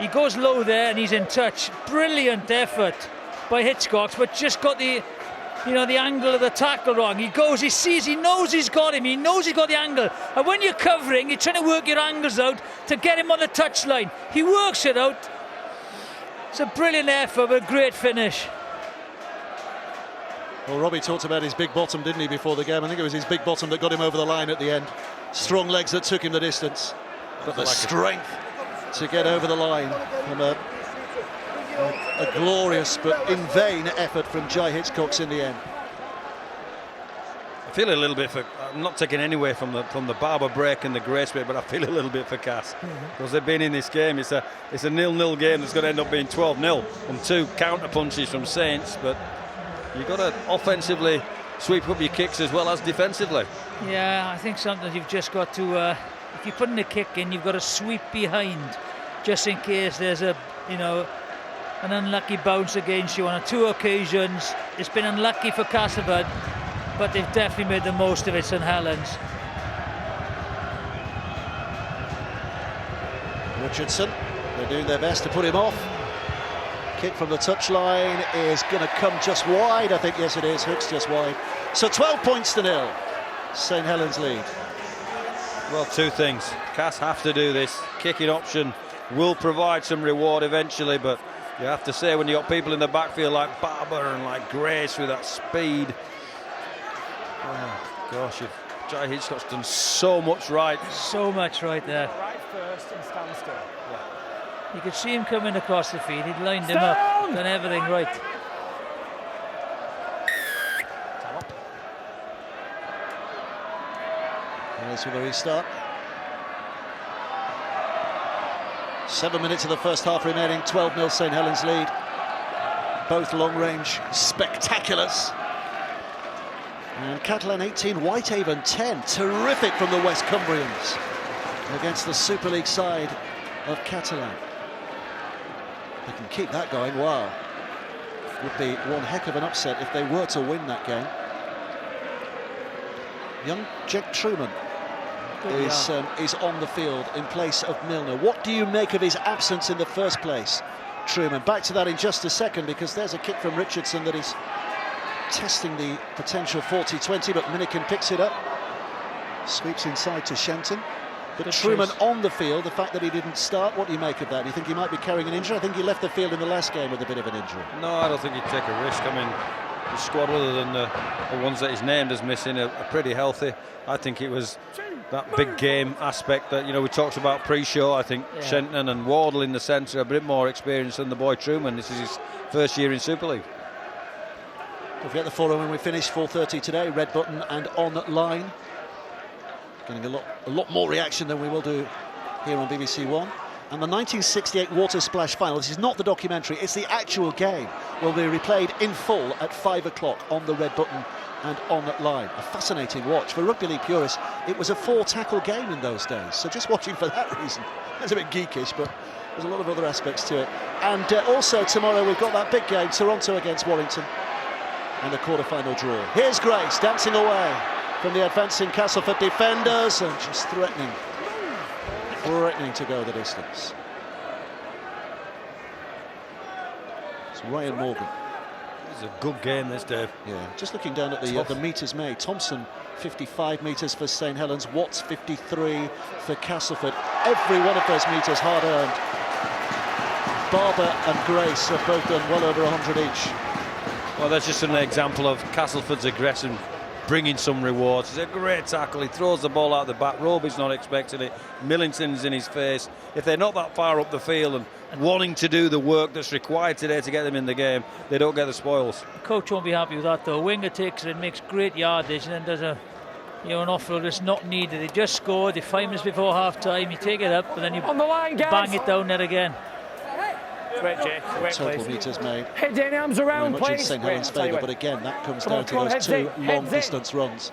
He goes low there and he's in touch. Brilliant effort by Hitchcock, but just got the angle of the tackle wrong. He goes, he sees, he knows he's got him. He knows he's got the angle. And when you're covering, you're trying to work your angles out to get him on the touchline. He works it out. It's a brilliant effort, but a great finish. Well, Robbie talked about his big bottom, didn't he, before the game? I think it was his big bottom that got him over the line at the end. Strong legs that took him the distance. But the strength to get over the line. And a glorious but in vain effort from Jai Hitchcox in the end. I feel a little bit for, I'm not taking any away from the Barber break and the Grace break, but I feel a little bit for Cass. Because they've been in this game. It's a 0-0 game that's going to end up being 12-0 from two counter punches from Saints, but you've got to offensively sweep up your kicks as well as defensively. Yeah, I think sometimes you've just got to, if you're putting a kick in, you've got to sweep behind, just in case there's an unlucky bounce against you. On 2 occasions, it's been unlucky for Castleford, but they've definitely made the most of it, St Helens. Richardson, they're doing their best to put him off. Kick from the touchline is going to come just wide. I think, yes, it is. Hook's just wide. So 12 points to 0. St Helens lead. Well, 2 things. Cass have to do this. Kicking option will provide some reward eventually, but you have to say when you got people in the backfield like Barber and like Grace with that speed. Oh gosh, Jai Hitchcock's done so much right. So much right there. Right first and stand still. You could see him coming across the field. He'd lined him up, done everything right. And this with a restart. 7 minutes of the first half remaining. 12-0 St Helens lead. Both long-range spectaculars. And Catalan 18, Whitehaven 10. Terrific from the West Cumbrians against the Super League side of Catalan. They can keep that going. Wow. Would be one heck of an upset if they were to win that game. Young Jake Truman is on the field in place of Milner. What do you make of his absence in the first place, Truman? Back to that in just a second, because there's a kick from Richardson that is testing the potential 40-20, but Minikin picks it up. Sweeps inside to Shenton. But Truman on the field, the fact that he didn't start, what do you make of that? Do you think he might be carrying an injury? I think he left the field in the last game with a bit of an injury. No, I don't think he'd take a risk. I mean, the squad, other than the ones that he's named as missing, are pretty healthy. I think it was that big game aspect that, we talked about pre-show. I think Shenton and Wardle in the centre are a bit more experienced than the boy Truman. This is his first year in Super League. Don't forget the forum when we finish, 4:30 today, red button and online. Getting a lot more reaction than we will do here on BBC One. And the 1968 Water Splash final, this is not the documentary, it's the actual game, will be replayed in full at 5 o'clock on the red button and online. A fascinating watch. For rugby league purists, it was a 4-tackle game in those days, so just watching for that reason. It's a bit geekish, but there's a lot of other aspects to it. And also tomorrow we've got that big game, Toronto against Warrington, and the quarter-final draw. Here's Grace dancing away from the advancing Castleford defenders and just threatening to go the distance. It's Ryan Morgan. It's a good game, this, Dave. Yeah, just looking down at the metres made. Thompson, 55 metres for St Helens. Watts, 53 for Castleford. Every one of those metres hard-earned. Barber and Grace have both done well over 100 each. Well, that's just an example of Castleford's aggression bringing some rewards. It's a great tackle. He throws the ball out the back. Roby's not expecting it. Millington's in his face. If they're not that far up the field and wanting to do the work that's required today to get them in the game, they don't get the spoils. The coach won't be happy with that though. Winger takes it and makes great yardage, and then does an offload that's not needed. They just scored. 5 minutes before half time. You take it up and then you On the line, guys. bang it down there again. Wait, Jake. Wait, Total please. metres made. Head in, arms Very around, much in please. St Helens' Wait, I'll tell you favour, but when. again, that comes Come down on, to come on, those heads two in, heads in. long-distance runs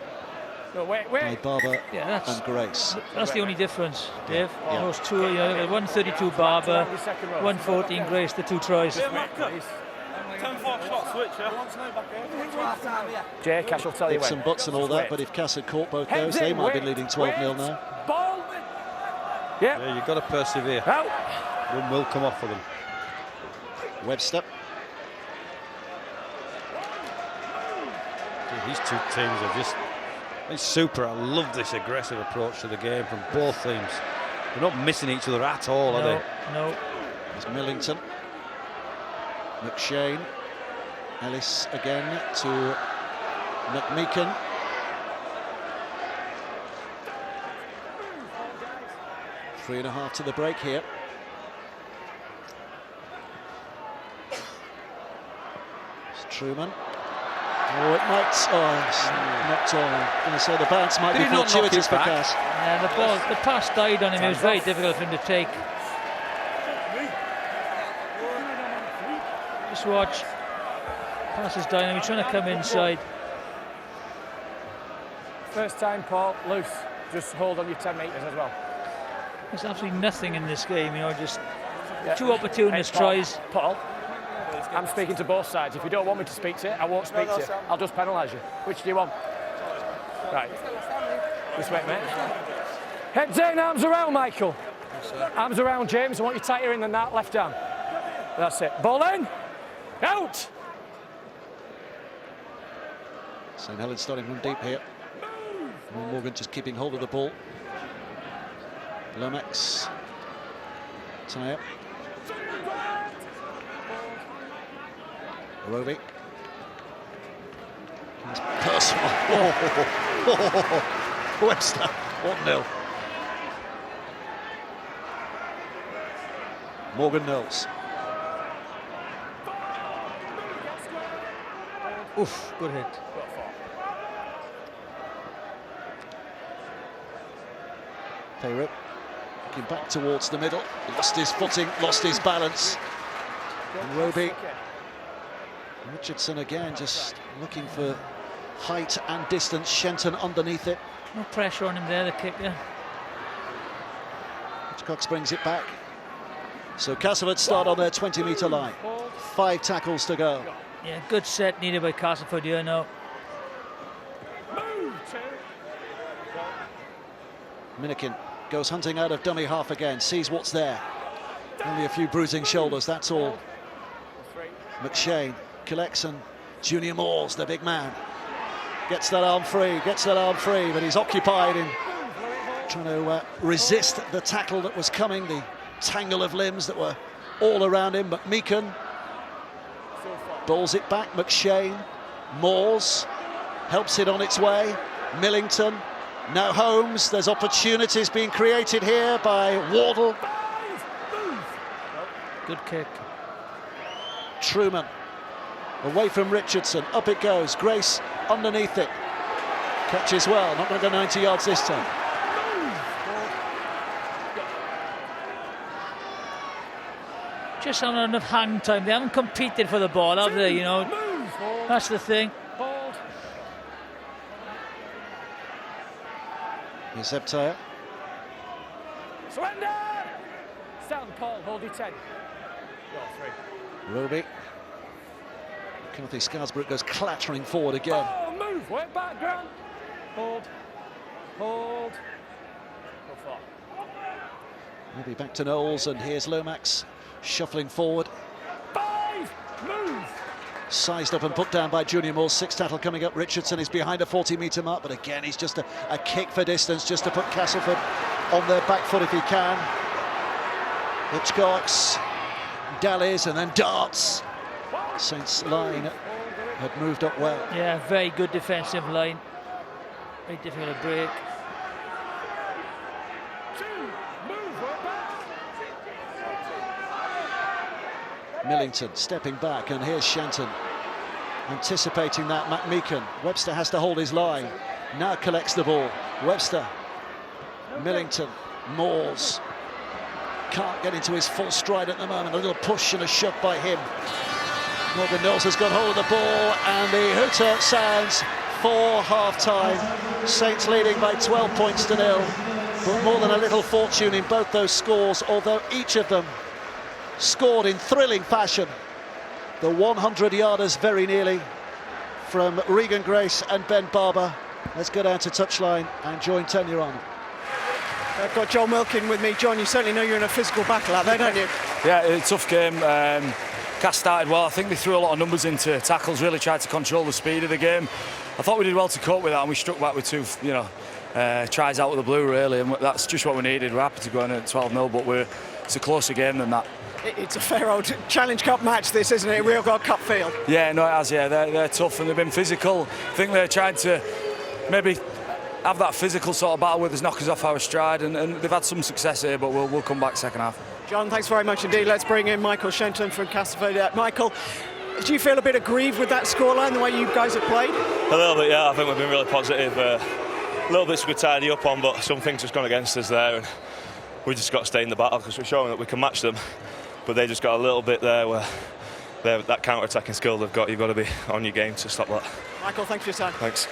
No, by wait. Barber Yeah, that's and Grace. the only difference, Dave. Yeah. Those two, 132 Barber, 114 Grace, the 2 tries. Jay, Cash will tell you Ifs when. and buts and all that, but if Cass had caught both those, they might be leading 12-0 now. Ball. Yeah, you've got to persevere. Out. One will come off for them. Webster. These two teams are just super. I love this aggressive approach to the game from both teams. They're not missing each other at all, are they? No. There's Millington. McShane. Ellis again to McMeekan. Three and a half to the break here. It's Truman. Oh, it might. Oh, it's knocked on. I'm going to say the bounce might Did be he not knock fortuitous it for back? Cass. Yeah, the pass died on him. It was very difficult for him to take. Just watch. Passes down and he's trying to come inside. First time, Paul, loose. Just hold on your 10 metres as well. There's absolutely nothing in this game, just Yeah. 2 opportunist Hey, Paul, tries. Paul, I'm speaking to both sides. If you don't want me to speak to you, I won't speak to you. I'll just penalise you. Which do you want? Right. This way, mate. Heads in, arms around, Michael. Arms around, James. I want you tighter in than that. Left arm. That's it. Ball in. Out. St Helens starting from deep here. Morgan just keeping hold of the ball. Lomax. Tie up. Roby. Personal. Webster. 1-0. Morgan Knowles. Oof, good hit. Payrope looking back towards the middle. Lost his footing, lost his balance. And Roby. Richardson again just looking for height and distance. Shenton underneath it. No pressure on him there, the kicker. Hitchcock brings it back. So Castleford start on their 20-metre line. 5 tackles to go. Yeah, good set needed by Castleford here now. Minikin goes hunting out of dummy half again, sees what's there. Only a few bruising shoulders, that's all. McShane collects and Junior Moores, the big man, gets that arm free, but he's occupied in trying to resist the tackle that was coming, the tangle of limbs that were all around him. But Meekan balls it back. McShane, Moores helps it on its way. Millington, now Holmes. There's opportunities being created here by Wardle. Good kick. Truman away from Richardson, up it goes. Grace underneath it, catches well, not going to go 90 yards this time. Just haven't enough hang time. They haven't competed for the ball, have they? That's the thing. Here's Zebtair. Surrender! Stand, Paul, hold your 10. Roby. Timothy Scarsbrook goes clattering forward again. Oh, move, work back, Grant. Hold. Go far. Maybe back to Knowles, and here's Lomax shuffling forward. 5, move. Sized up and put down by Junior Moore. 6 tackle coming up. Richardson is behind a 40-metre mark, but again, he's just a kick for distance, just to put Castleford on their back foot if he can. Hitchcocks, Dallies, and then darts. Saints line had moved up well. Yeah, very good defensive line. Very difficult to break. Millington stepping back, and here's Shenton anticipating that. McMeekan, Webster has to hold his line, now collects the ball. Webster, Millington, Moores can't get into his full stride at the moment. A little push and a shove by him. Morgan Knowles has got hold of the ball, and the hooter sounds for half-time. Saints leading by 12 points to 0, but more than a little fortune in both those scores, although each of them scored in thrilling fashion. The 100-yarders very nearly from Regan Grace and Ben Barber. Let's go down to touchline and join Tanya on. I've got John Wilkin with me. John, you certainly know you're in a physical battle out there, don't you? Yeah, it's a tough game. Cass started well. I think they threw a lot of numbers into tackles, really tried to control the speed of the game. I thought we did well to cope with that, and we struck back with 2, tries out of the blue, really, and that's just what we needed. We're happy to go in at 12-0, but it's a closer game than that. It's a fair old Challenge Cup match, this, isn't it? Real God Cup feel. Yeah, no, it has, yeah. They're tough and they've been physical. I think they're trying to maybe have that physical sort of battle with us, knock us off our stride, and they've had some success here, but we'll come back second half. John, thanks very much indeed. Let's bring in Michael Shenton from Castleford. Michael, do you feel a bit aggrieved with that scoreline, the way you guys have played? A little bit, yeah. I think we've been really positive. A little bits we could tidy up on, but some things just gone against us there, and we just got to stay in the battle because we're showing that we can match them. But they just got a little bit there where that counter-attacking skill they've got, you've got to be on your game to stop that. Michael, thanks for your time. Thanks.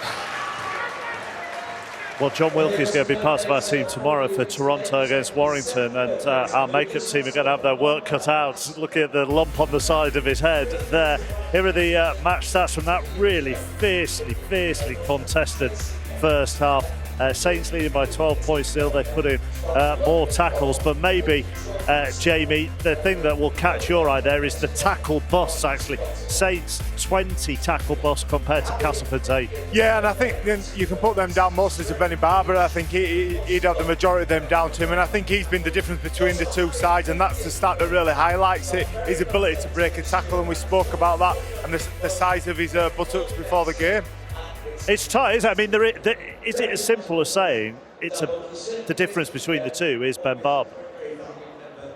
Well, John Wilkie is going to be part of our team tomorrow for Toronto against Warrington, and our makeup team are going to have their work cut out. Looking at the lump on the side of his head there. Here are the match stats from that really fiercely contested first half. Saints leading by 12 points still. They put in more tackles, but maybe, Jamie, the thing that will catch your eye there is the tackle busts, actually. Saints 20 tackle busts compared to Castleford's 8. Yeah, and I think you can put them down mostly to Benny Barber. I think he'd have the majority of them down to him, and I think he's been the difference between the two sides, and that's the stat that really highlights it, his ability to break a tackle, and we spoke about that, and the size of his buttocks before the game. It's tight, isn't it? I mean, is it as simple as saying the difference between the two is Ben Barber?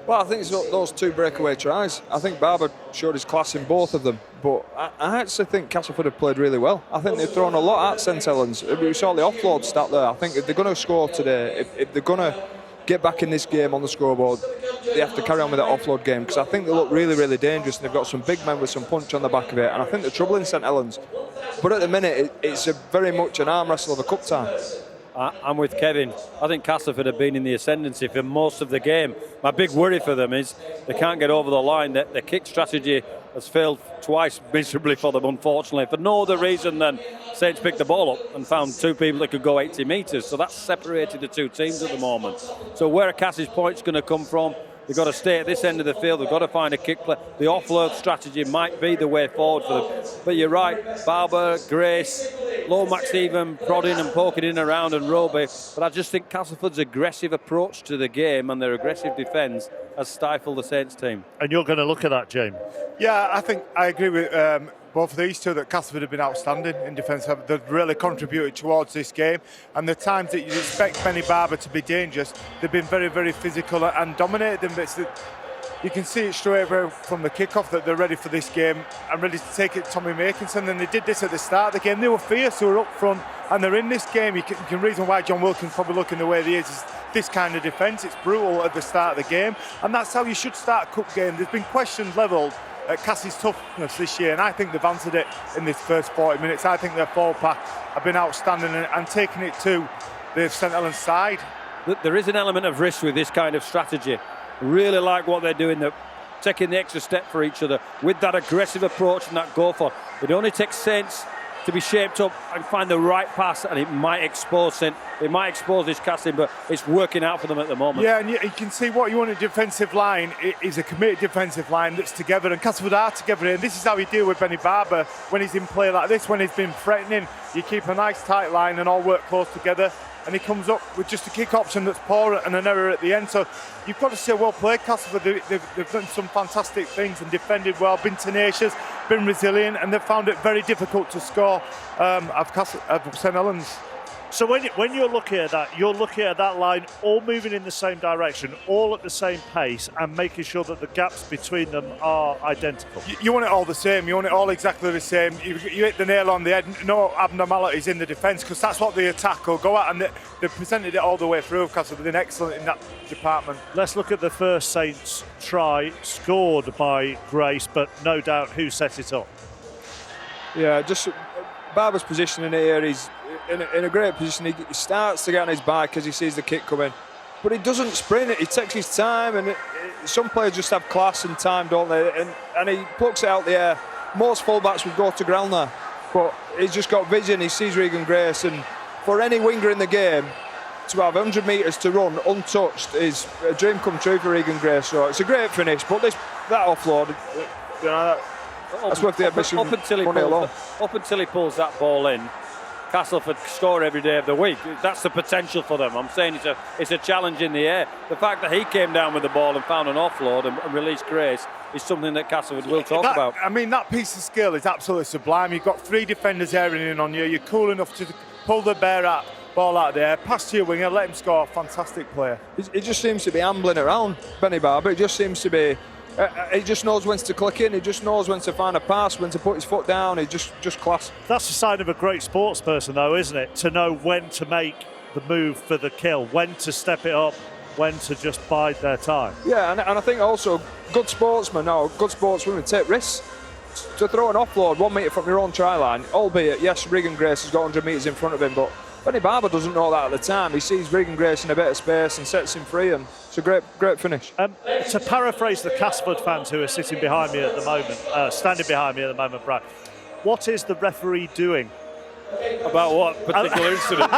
Well, I think it's those 2 breakaway tries. I think Barber showed his class in both of them, but I actually think Castleford have played really well. I think they've thrown a lot at St Helens. We saw the offload stat there. I think if they're going to score today, if they're going to get back in this game on the scoreboard, they have to carry on with that offload game, because I think they look really dangerous, and they've got some big men with some punch on the back of it, and I think they're troubling St Helens. But at the minute, it's very much an arm wrestle of a cup tie. I'm with Kevin. I think Castleford have been in the ascendancy for most of the game. My big worry for them is they can't get over the line. Their kick strategy has failed twice miserably for them, unfortunately, for no other reason than Saints picked the ball up and found 2 people that could go 80 metres. So that's separated the 2 teams at the moment. So where are Cass's points going to come from? They've got to stay at this end of the field. They've got to find a kick play. The offload strategy might be the way forward for them. But you're right, Barber, Grace, Lomax even prodding and poking in around, and Roby. But I just think Castleford's aggressive approach to the game and their aggressive defence has stifled the Saints team. And you're going to look at that, James? Yeah, I think I agree with both of these two, that Castleford have been outstanding in defence. They've really contributed towards this game, and the times that you'd expect Benny Barber to be dangerous, they've been very physical and dominated them. But you can see it straight away from the kickoff that they're ready for this game and ready to take it to Tommy Makinson. And they did this at the start of the game. They were fierce, they were up front, and they're in this game. You can reason why John Wilkins probably looking the way he is this kind of defence. It's brutal at the start of the game, and that's how you should start a cup game. There's been questions levelled at Cassie's toughness this year, and I think they've answered it in this first 40 minutes. I think their forward pack have been outstanding and taking it to the St Helens side. There is an element of risk with this kind of strategy. Really like what they're doing. They're taking the extra step for each other with that aggressive approach and that go for. It only takes Saints to be shaped up and find the right pass, and it might expose this casting, but it's working out for them at the moment. Yeah, and you can see what you want a defensive line is a committed defensive line that's together, and Castleford are together, and this is how you deal with Benny Barber when he's in play like this, when he's been threatening. You keep a nice tight line and all work close together, and he comes up with just a kick option that's poor and an error at the end. So you've got to say, well played, Castleford. They've done some fantastic things and defended well, been tenacious, been resilient, and they've found it very difficult to score of St Helens. So when you're looking at that line all moving in the same direction, all at the same pace, and making sure that the gaps between them are identical. You want it all the same. You want it all exactly the same. You hit the nail on the head. No abnormalities in the defence, because that's what the attack will go at, and they've presented it all the way through. Because they've been excellent in that department. Let's look at the first Saints try, scored by Grace, but no doubt who set it up. Yeah, just Barber's positioning here. He's in a great position. He starts to get on his bike as he sees the kick coming, but he doesn't sprint it. He takes his time, and some players just have class and time, don't they? And he plucks it out the air. Most fullbacks would go to ground there, but he's just got vision. He sees Regan Grace, and for any winger in the game to have 100 metres to run untouched is a dream come true for Regan Grace. So it's a great finish, but that offload, you know, that's worth the admission. Up until he pulls that ball in, Castleford score every day of the week. That's the potential for them. I'm saying it's a challenge in the air. The fact that he came down with the ball and found an offload and released Grace is something that Castleford will talk about. I mean, that piece of skill is absolutely sublime. You've got 3 defenders airing in on you. You're cool enough to pull the ball out of the air, pass to your winger, let him score. Fantastic player. He just seems to be ambling around, Benny Barber. It just seems to be. He just knows when to click in. He just knows when to find a pass, when to put his foot down. He just class. That's a sign of a great sports person, though, isn't it? To know when to make the move for the kill, when to step it up, when to just bide their time. Yeah, and I think also good sportsmen or good sportswomen take risks. To throw an offload 1 metre from your own try line, albeit, yes, Regan Grace has got 100 metres in front of him, but Benny Barber doesn't know that at the time. He sees Regan Grace in a bit of space and sets him free, and it's a great finish. To paraphrase the Castleford fans who are sitting behind me at the moment, standing behind me at the moment, Brad, what is the referee doing? About what particular incident?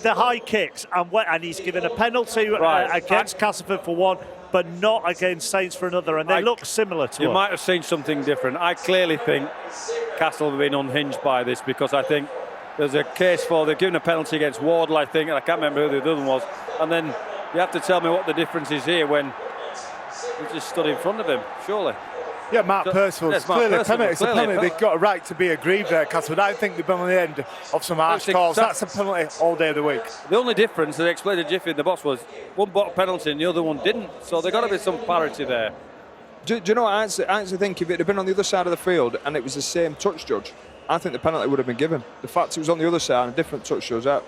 The high kicks, and he's given a penalty against Castleford for one, but not against Saints for another, and they look similar to You us. might have seen something different. I clearly think Castle have been unhinged by this, because I think there's a case for they've given a penalty against Wardle, I think, and I can't remember who the other one was. And then you have to tell me what the difference is here when he just stood in front of him, surely. Yeah, Mark Percival. It's clearly a penalty. They've got a right to be aggrieved there, Castleford. I think they've been on the end of some harsh calls. That's a penalty all day of the week. The only difference, they explained to Jiffy in the box, was one bought a penalty and the other one didn't. So there's got to be some parity there. Do you know what? I actually think if it had been on the other side of the field and it was the same touch judge, I think the penalty would have been given. The fact it was on the other side and a different touch judge, I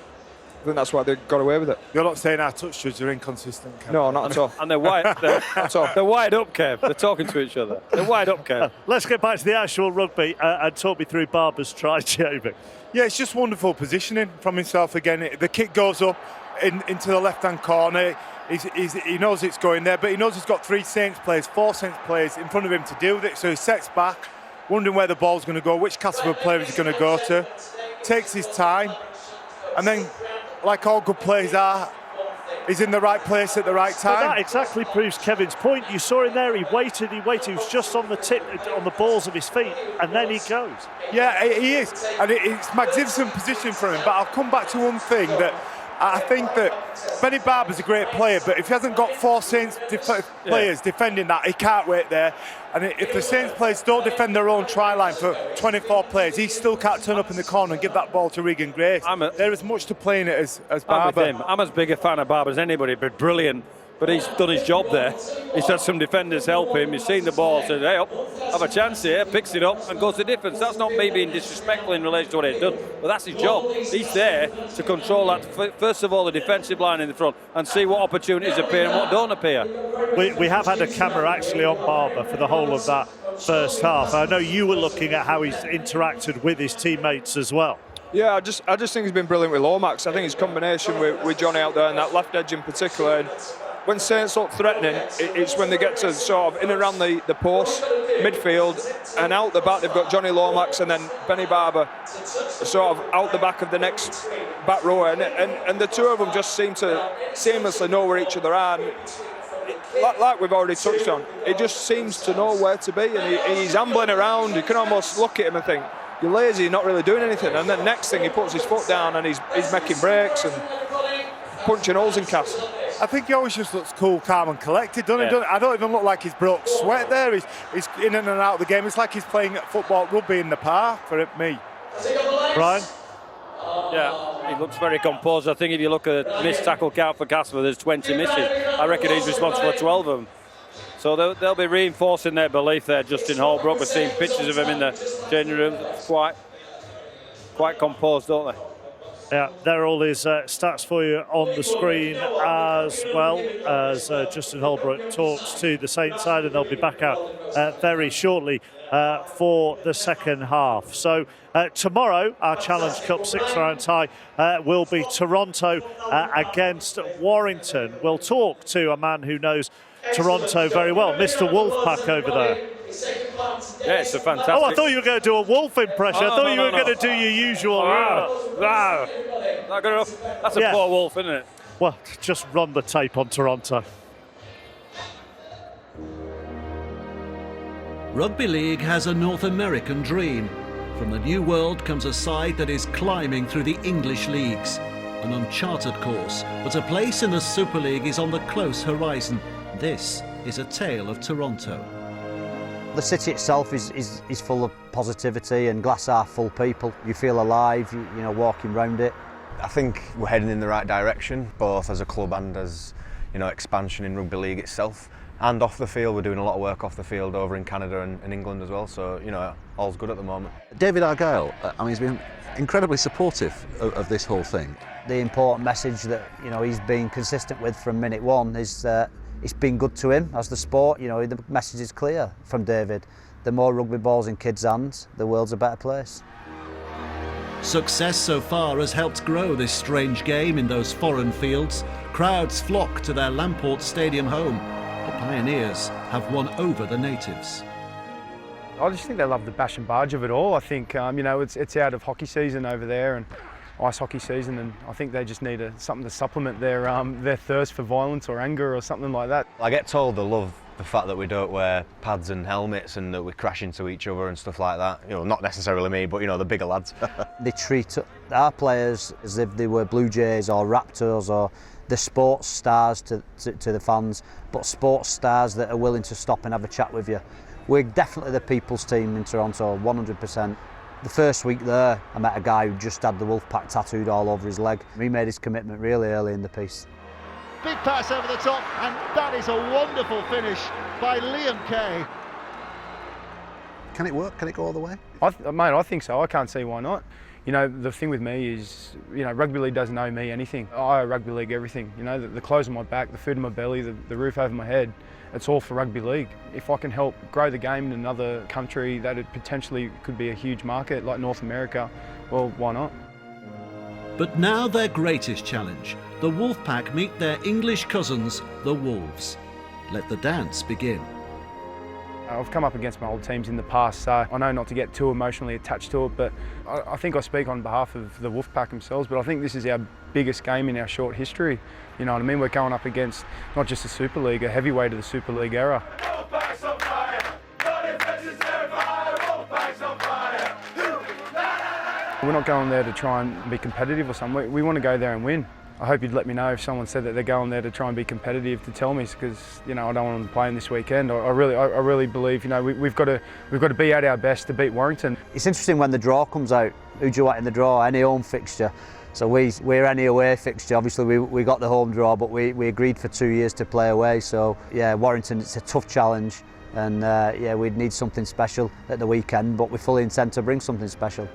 think that's why they got away with it. You're not saying our touch judges are inconsistent, Kev? No, not at all. And they're wide up, Kev. They're talking to each other. They're wide up, Kev. Let's get back to the actual rugby and talk me through Barber's try, Jamie. Yeah, it's just wonderful positioning from himself again. The kick goes up into the left-hand corner. He knows it's going there, but he knows he's got 4 Saints players in front of him to deal with it, so he sets back, wondering where the ball's going to go, which Castleford player he's going to go to, takes his time, and then, like all good players are, he's in the right place at the right time. But that exactly proves Kevin's point. You saw him there, he waited, he was just on the balls of his feet, and then he goes. Yeah, he is, and it's magnificent position for him, but I'll come back to one thing that I think that Benny Barber's a great player, but if he hasn't got 4 Saints players defending that, he can't wait there. And if the Saints players don't defend their own try line for 24 players, he still can't turn up in the corner and give that ball to Regan Grace. There is much to play in it as Barber. I'm as big a fan of Barber as anybody, but brilliant. But he's done his job there. He's had some defenders help him. He's seen the ball, said, hey, up, have a chance here, picks it up and goes the difference. That's not me being disrespectful in relation to what he's done, but that's his job. He's there to control that, first of all, the defensive line in the front and see what opportunities appear and what don't appear. We have had a camera actually on Barber for the whole of that first half. I know you were looking at how he's interacted with his teammates as well. Yeah, I just think he's been brilliant with Lomax. I think his combination with Johnny out there and that left edge in particular. And when Saints look threatening, it's when they get to sort of in and around the post, midfield, and out the back they've got Johnny Lomax and then Benny Barber sort of out the back of the next back row, and the two of them just seem to seamlessly know where each other are. And like we've already touched on, he just seems to know where to be, and he's ambling around. You can almost look at him and think, you're lazy, you're not really doing anything. And then next thing, he puts his foot down and he's making breaks and punching holes in Cass. I think he always just looks cool, calm and collected, doesn't he? I don't even look like he's broke sweat there. He's in and out of the game. It's like he's playing football, rugby in the park for me. Brian? Yeah, he looks very composed. I think if you look at missed tackle count for Castleford, there's 20 misses. I reckon he's responsible for 12 of them. So they'll be reinforcing their belief there. Justin Holbrook, we're seeing pictures of him in the changing room. It's quite composed, don't they? Yeah, there are all his stats for you on the screen, as well as Justin Holbrook talks to the Saints side, and they'll be back out very shortly for the second half. So tomorrow, our Challenge Cup 6-round tie will be Toronto against Warrington. We'll talk to a man who knows Toronto very well, Mr. Wolfpack over there. Yeah, it's a fantastic... Oh, I thought you were going to do a wolf impression. I thought you were going to do your usual... Not good enough. That's a poor wolf, isn't it? Well, just run the tape on Toronto. Rugby League has a North American dream. From the New World comes a side that is climbing through the English leagues. An uncharted course, but a place in the Super League is on the close horizon. This is a tale of Toronto. The city itself is full of positivity and glass half full people. You feel alive, you know, walking round it. I think we're heading in the right direction, both as a club and as, you know, expansion in rugby league itself. And off the field, we're doing a lot of work off the field over in Canada and England as well. So, you know, all's good at the moment. David Argyle, he's been incredibly supportive of this whole thing. The important message that, you know, he's been consistent with from minute one is it's been good to him as the sport. You know, the message is clear from David. The more rugby balls in kids' hands, the world's a better place. Success so far has helped grow this strange game in those foreign fields. Crowds flock to their Lamport Stadium home. The Pioneers have won over the natives. I just think they love the bash and barge of it all. I think, you know, it's out of hockey season over there and ice hockey season, and I think they just need something to supplement their thirst for violence or anger or something like that. I get told they love the fact that we don't wear pads and helmets and that we crash into each other and stuff like that. You know, not necessarily me, but, you know, the bigger lads. They treat our players as if they were Blue Jays or Raptors or the sports stars to the fans, but sports stars that are willing to stop and have a chat with you. We're definitely the people's team in Toronto, 100%. The first week there, I met a guy who just had the Wolfpack tattooed all over his leg. He made his commitment really early in the piece. Big pass over the top, and that is a wonderful finish by Liam Kay. Can it work? Can it go all the way? Mate, I think so. I can't see why not. You know, the thing with me is, you know, rugby league doesn't owe me anything. I owe rugby league everything. You know, the clothes on my back, the food in my belly, the roof over my head, it's all for rugby league. If I can help grow the game in another country that it potentially could be a huge market like North America, well, why not? But now their greatest challenge. The Wolfpack meet their English cousins, the Wolves. Let the dance begin. I've come up against my old teams in the past, so I know not to get too emotionally attached to it, but I think I speak on behalf of the Wolfpack themselves, but I think this is our biggest game in our short history. You know what I mean? We're going up against not just the Super League, a heavyweight of the Super League era. We're not going there to try and be competitive or something. We want to go there and win. I hope you'd let me know if someone said that they're going there to try and be competitive, to tell me, because, you know, I don't want them playing this weekend. I really believe, you know, we've got to be at our best to beat Warrington. It's interesting when the draw comes out. Who do you want in the draw? Any home fixture. So we're any away fixture. Obviously we got the home draw, but we agreed for 2 years to play away. So yeah, Warrington, it's a tough challenge, and yeah, we'd need something special at the weekend, but we fully intend to bring something special.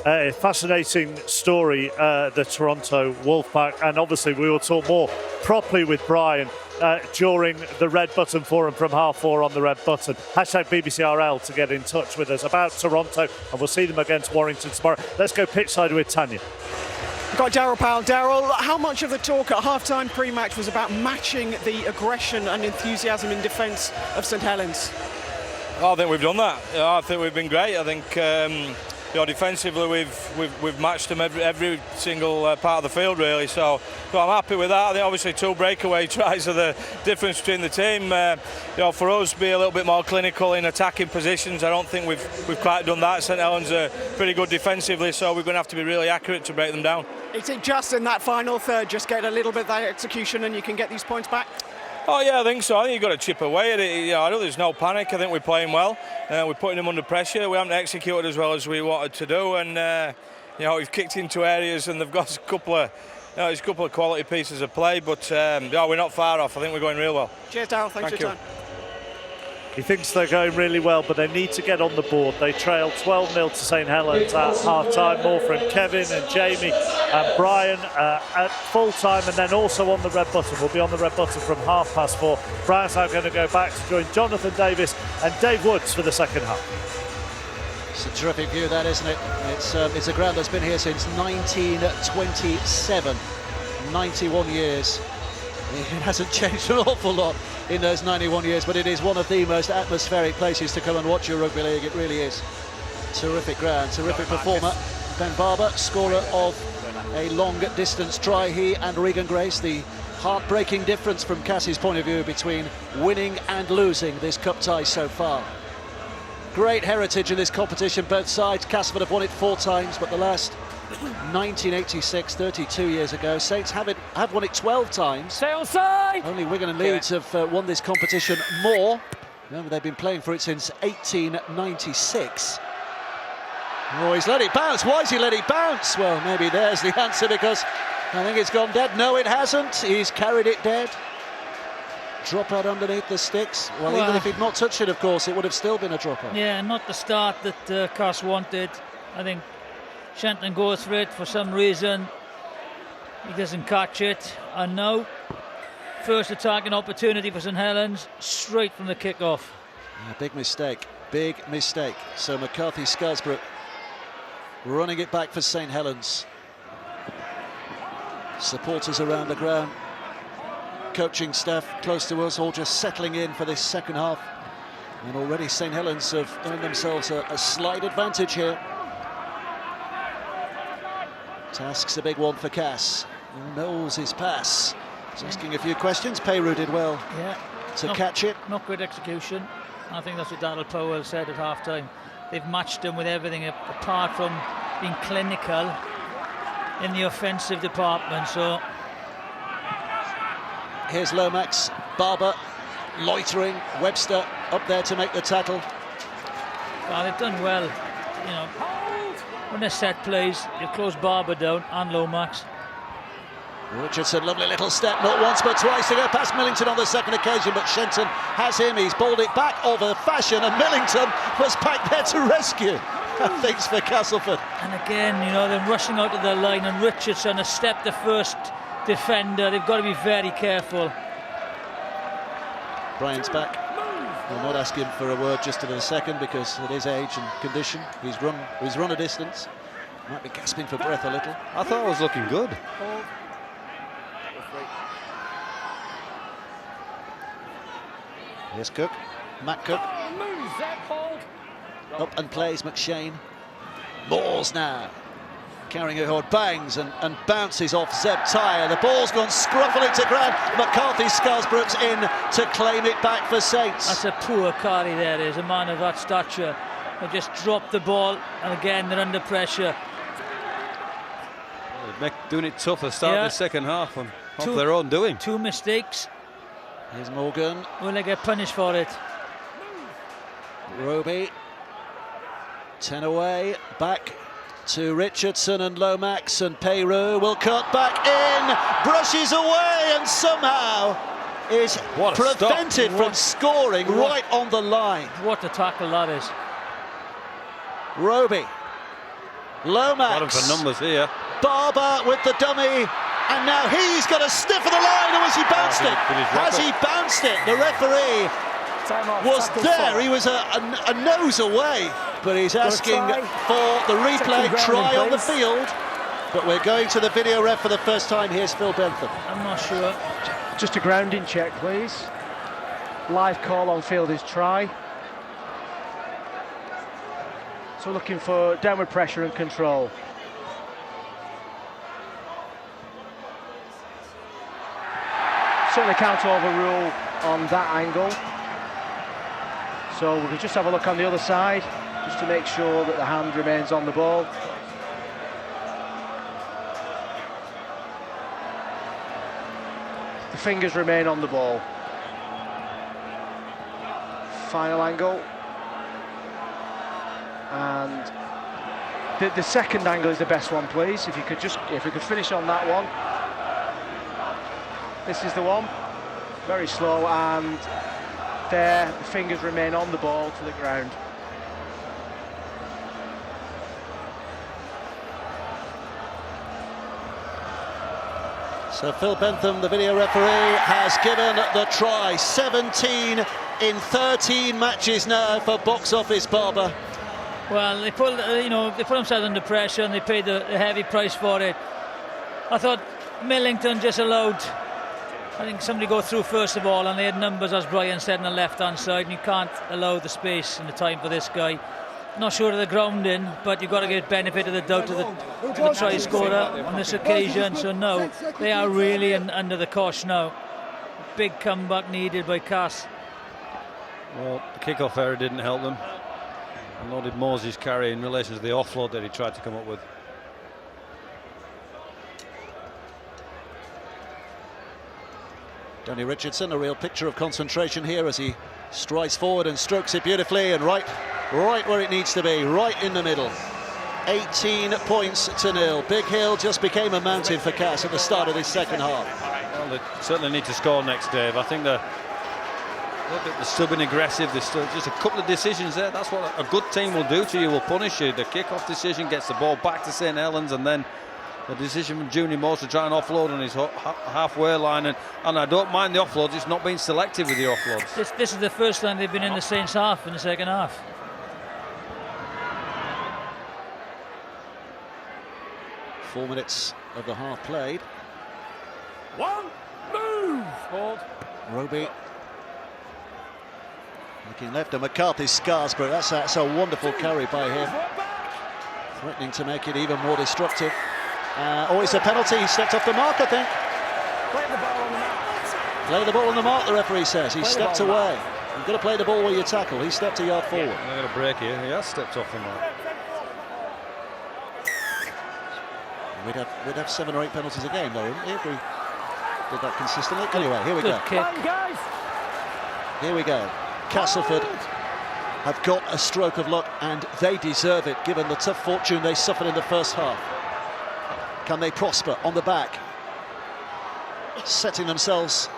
A fascinating story, the Toronto Wolfpack, and obviously we will talk more properly with Brian during the Red Button Forum from 4:30 on the Red Button. Hashtag BBCRL to get in touch with us about Toronto, and we'll see them against Warrington tomorrow. Let's go pitch side with Tanya. We've got Daryl Powell. Daryl, how much of the talk at half-time pre-match was about matching the aggression and enthusiasm in defence of St Helens? I think we've done that. I think we've been great. I think defensively we've matched them every single part of the field really. So I'm happy with that. I think obviously 2 breakaway tries are the difference between the team. For us, be a little bit more clinical in attacking positions. I don't think we've quite done that. St Helens are pretty good defensively, so we're going to have to be really accurate to break them down. Is it just in that final third, just get a little bit of that execution and you can get these points back? Oh yeah, I think so. I think you've got to chip away at it. I know there's no panic. I think we're playing well. We're putting them under pressure. We haven't executed as well as we wanted to do, and we've kicked into areas, and they've got a couple of quality pieces of play. But we're not far off. I think we're going real well. Cheers, Darryl. Thanks for your time. He thinks they're going really well, but they need to get on the board. They trailed 12-0 to St Helens at half-time. More from Kevin and Jamie and Brian at full-time, and then also on the red button. We'll be on the red button from 4:30. Brian's now going to go back to join Jonathan Davis and Dave Woods for the second half. It's a terrific view, that, isn't it? It's a ground that's been here since 1927, 91 years. It hasn't changed an awful lot in those 91 years, but it is one of the most atmospheric places to come and watch your rugby league. It really is. Terrific ground, terrific performer. Ben Barber, scorer of a long-distance try. He and Regan Grace, the heartbreaking difference from Cassie's point of view between winning and losing this cup tie so far. Great heritage in this competition, both sides. Castleford have won it 4 times, but the last 1986, 32 years ago. Saints have won it 12 times. Stay on side! Only Wigan and Leeds have won this competition more. Remember, they've been playing for it since 1896. Oh, he's let it bounce. Why has he let it bounce? Well, maybe there's the answer, because I think it's gone dead. No, it hasn't. He's carried it dead. Drop out underneath the sticks. Well, even if he'd not touched it, of course, it would have still been a drop out. Yeah, not the start that Cass wanted. I think Shenton goes for it for some reason. He doesn't catch it. And now, first attacking opportunity for St Helens, straight from the kick-off. Yeah, big mistake. Big mistake. So McCarthy Scarsbrook running it back for St Helens. Supporters around the ground. Coaching staff close to us, all just settling in for this second half. And already St Helens have earned themselves a slight advantage here. Task's a big one for Cass. Who knows his pass? He's asking a few questions. Peyru did well to catch it. Not good execution. I think that's what Daryl Powell said at half-time. They've matched him with everything apart from being clinical in the offensive department. So here's Lomax, Barber loitering, Webster up there to make the tackle. Well, they've done well, when they're set plays, they've closed Barber down and Lomax. Richardson, lovely little step, not once but twice to go past Millington on the second occasion, but Shenton has him. He's balled it back over fashion, and Millington was back there to rescue. Thanks for Castleford. And again, they're rushing out of the line, and Richardson has stepped the first defender. They've got to be very careful. Brian's back. We'll not ask him for a word just in a second, because at his age and condition, he's run a distance. Might be gasping for breath a little. I thought I was looking good. Here's Cook, Matt Cook. Up and plays McShane. Moores now. Carrying it forward, bangs and bounces off Zeb Tyre. The ball's gone scruffily to ground. McCarthy Scarsbrook's in to claim it back for Saints. That's a poor carry there. Is a man of that stature. They just dropped the ball, and again they're under pressure. Doing it tough at the start of the second half of their own doing. 2 mistakes. Here's Morgan. Will they get punished for it? Roby. 10 away. Back to Richardson and Lomax, and Peyru will cut back in. Brushes away and somehow is prevented from scoring right on the line. What a tackle that is. Roby. Lomax. Bottom for numbers here. Barber with the dummy. And now he's got a sniff of the line. Or has he bounced it? Has he bounced it? The referee was there. He was a nose away. But he's asking for the replay. Try on the field. But we're going to the video ref for the first time. Here's Phil Bentham. I'm not sure. Just a grounding check, please. Live call on field is try. So looking for downward pressure and control. Certainly can't overrule on that angle. So we can just have a look on the other side, just to make sure that the hand remains on the ball. The fingers remain on the ball. Final angle. And the second angle is the best one, please. If we could finish on that one. This is the one. Very slow, and there the fingers remain on the ball to the ground. So Phil Bentham, the video referee, has given the try. 17 in 13 matches now for Box Office Barber. Well, they put themselves under pressure and they paid the heavy price for it. I thought Millington just allowed, I think, somebody go through first of all, and they had numbers, as Brian said, on the left-hand side, and you can't allow the space and the time for this guy. Not sure of the grounding, but you've got to give benefit of the doubt to the try scorer on this occasion. So no, they are really under the cosh now. Big comeback needed by Cass. Well, the kick-off error didn't help them. And nor did Moses' carry in relation to the offload that he tried to come up with. Danny Richardson, a real picture of concentration here as he strides forward and strokes it beautifully, and right where it needs to be, right in the middle. 18 points to nil. Big Hill just became a mountain for Cass at the start of this second half. Well, they certainly need to score next, Dave. I think they're still been aggressive. There's still just a couple of decisions there. That's what a good team will do to you, will punish you. The kick-off decision gets the ball back to St Helens, and then the decision from Junior Moore to try and offload on his halfway line, and I don't mind the offloads. It's not being selective with the offloads. This is the first time they've been in the Saints half in the second half. Four minutes of the half played. One move. Hold. Roby looking left, and McCarthy Scarsborough. That's a wonderful carry by him, threatening to make it even more destructive. It's a penalty. He stepped off the mark, I think. Play the ball on the mark. Play the ball on the mark, the referee says. He stepped away. You've got to play the ball where you tackle. He stepped a yard forward. They're going to break here. He has stepped off the mark. We'd have 7 or 8 penalties a game, though, wouldn't we, if we did that consistently? Anyway, here we go. Here we go. Castleford have got a stroke of luck, and they deserve it, given the tough fortune they suffered in the first half. Can they prosper on the back? Setting themselves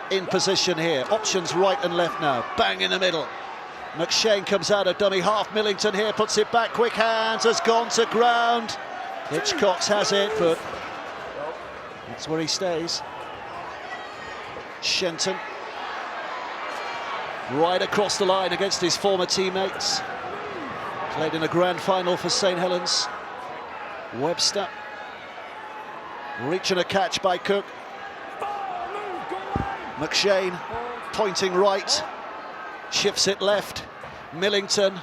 in position here. Options right and left now. Bang in the middle. McShane comes out of dummy half. Millington here puts it back. Quick hands, has gone to ground. Hitchcox has it, but that's where he stays. Shenton right across the line against his former teammates. Played in a grand final for St Helens. Webster reaching a catch by Cook. McShane pointing right, shifts it left. Millington,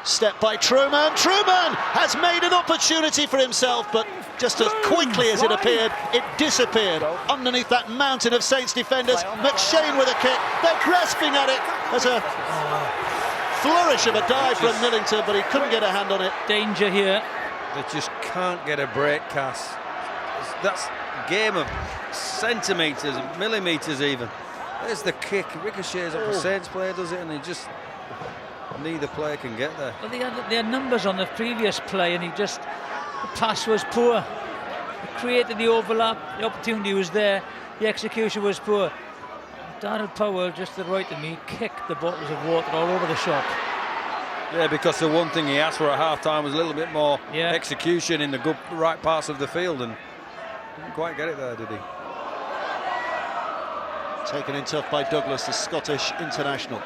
step by Truman. Truman has made an opportunity for himself, but just as quickly as it appeared, it disappeared underneath that mountain of Saints defenders. McShane with a kick. They're grasping at it. There's a flourish of a dive from Millington, but he couldn't get a hand on it. Danger here. They just can't get a break, Cass. That's a game of centimetres, millimetres even. There's the kick, ricochets off the Saints player, does it, and he just, neither player can get there. Well, they had numbers on the previous play, and the pass was poor. He created the overlap, the opportunity was there, the execution was poor. Darryl Powell, just to the right of me, kicked the bottles of water all over the shop. Yeah, because the one thing he asked for at half-time was a little bit more execution in the right parts of the field, and didn't quite get it there, did he? Taken in tough by Douglas, the Scottish international.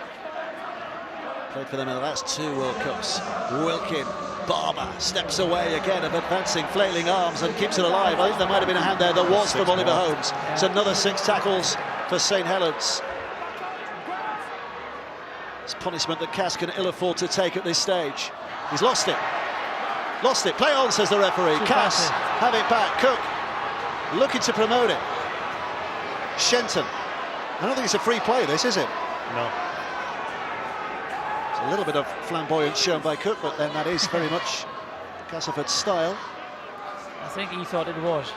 Played for them in the last 2 World Cups. Wilkin Barber steps away again of advancing, flailing arms and keeps it alive. I think there might have been a hand there. There was from Oliver Holmes. It's another 6 tackles for St Helens. It's punishment that Cass can ill afford to take at this stage. He's lost it. Lost it. Play on, says the referee. Cass, have it back. Cook looking to promote it. Shenton. I don't think it's a free play, this, is it? No. It's a little bit of flamboyance shown by Cook, but then that is very much Castleford's style. I think he thought it was.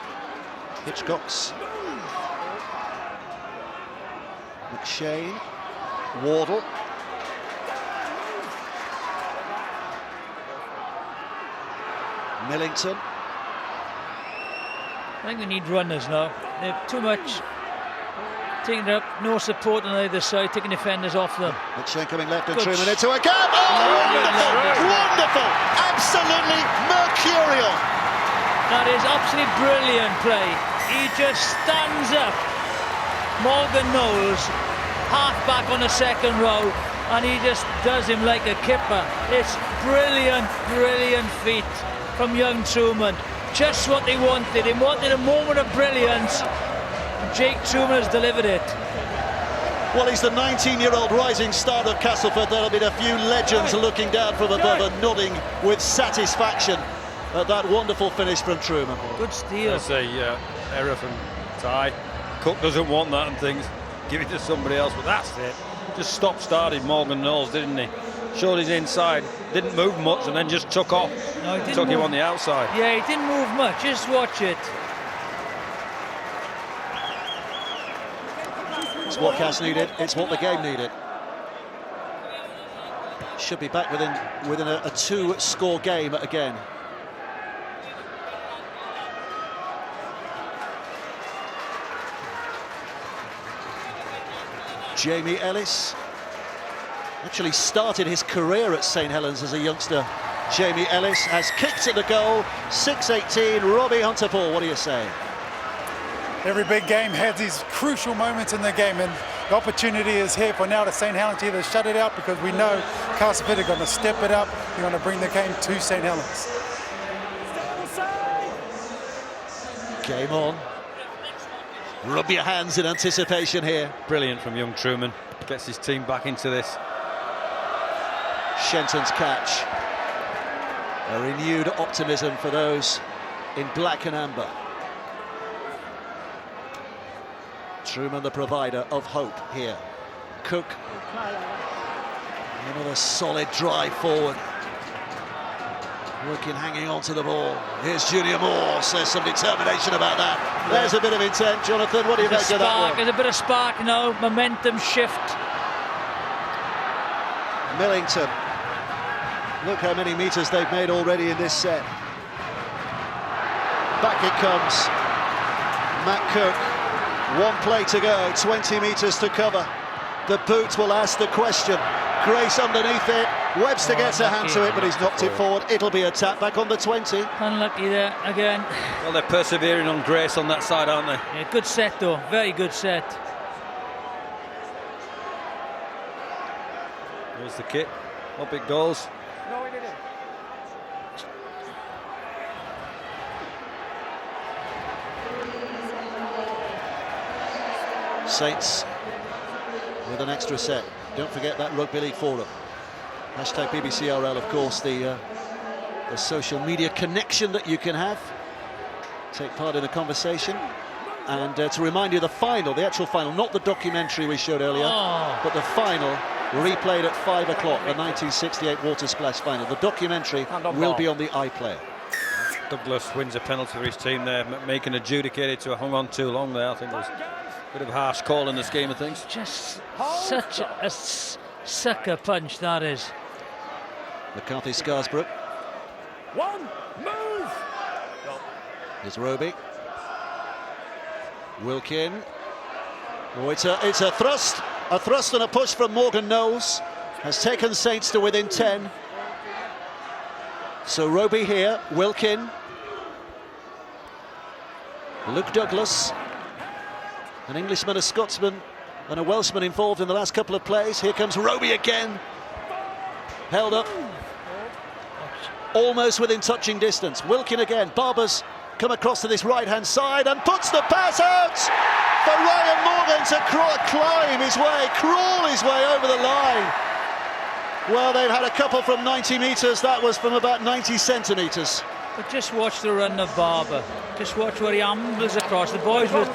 Hitchcock's. McShane. Wardle. Millington. I think we need runners now. They're too much taking it up, no support on either side, taking defenders off them. McShane coming left and Truman into a gap. Oh, wonderful! Wonderful! Absolutely mercurial! That is absolutely brilliant play. He just stands up. Morgan Knowles, half back on the second row, and he just does him like a kipper. It's brilliant, brilliant feat from young Truman. Just what they wanted. They wanted a moment of brilliance. Jake Truman has delivered it. Well, he's the 19-year-old rising star of Castleford. There'll be a few legends looking down from above and nodding with satisfaction at that wonderful finish from Truman. Good steal. That's a error from Ty. Cook doesn't want that and things. Give it to somebody else, but that's it. Just stop-started Morgan Knowles, didn't he? Showed his inside, didn't move much, and then just took off. No, he didn't took move. him on the outside. Yeah, he didn't move much. Just watch it. It's what Cass needed. It's what the game needed. Should be back within a 2-score game again. Jamie Ellis actually started his career at St Helens as a youngster. Jamie Ellis has kicked at the goal. 6-18. Robbie Hunter-Paul, what do you say? Every big game has these crucial moments in the game, and the opportunity is here for now to St Helens to either shut it out, because we know Castleford are going to step it up. They're going to bring the game to St Helens. Game on. Rub your hands in anticipation here. Brilliant from young Truman. Gets his team back into this. Shenton's catch. A renewed optimism for those in black and amber. Truman, the provider of hope here. Cook. Another solid drive forward. Working, hanging on to the ball. Here's Junior Morse. There's some determination about that. There's a bit of intent. Jonathan, what do you make of that one? There's a bit of spark now. Momentum shift. Millington. Look how many metres they've made already in this set. Back it comes. Matt Cook. 1 play to go, 20 metres to cover. The boot will ask the question. Grace underneath it. Webster gets a hand to it, but he's knocked it forward. It'll be a tap back on the 20. Unlucky there again. Well, they're persevering on Grace on that side, aren't they? Yeah, good set though, very good set. There's the kick. What big goals? No, he didn't. Saints with an extra set. Don't forget that Rugby League Forum. Hashtag BBCRL, of course, the social media connection that you can have. Take part in the conversation. And to remind you, the final, the actual final, not the documentary we showed earlier, but the final, replayed at 5 o'clock, the 1968 Water Splash final. The documentary will be on the iPlayer. Douglas wins a penalty for his team there, making adjudicated to have hung on too long there. I think it was a bit of a harsh call in the scheme of things. Just such a sucker punch that is. McCarthy Scarsbrook. One, move! Here's Roby. Wilkin. Oh, it's a thrust and a push from Morgan Knowles. Has taken Saints to within 10. So Roby here, Wilkin. Luke Douglas. An Englishman, a Scotsman, and a Welshman involved in the last couple of plays. Here comes Roby again. Held up. almost within touching distance. Wilkin again. Barber's come across to this right-hand side and puts the pass out for Ryan Morgan to climb his way, crawl his way over the line. Well, they've had a couple from 90 metres. That was from about 90 centimetres. But just watch the run of Barber. Just watch where he ambles across. The boys were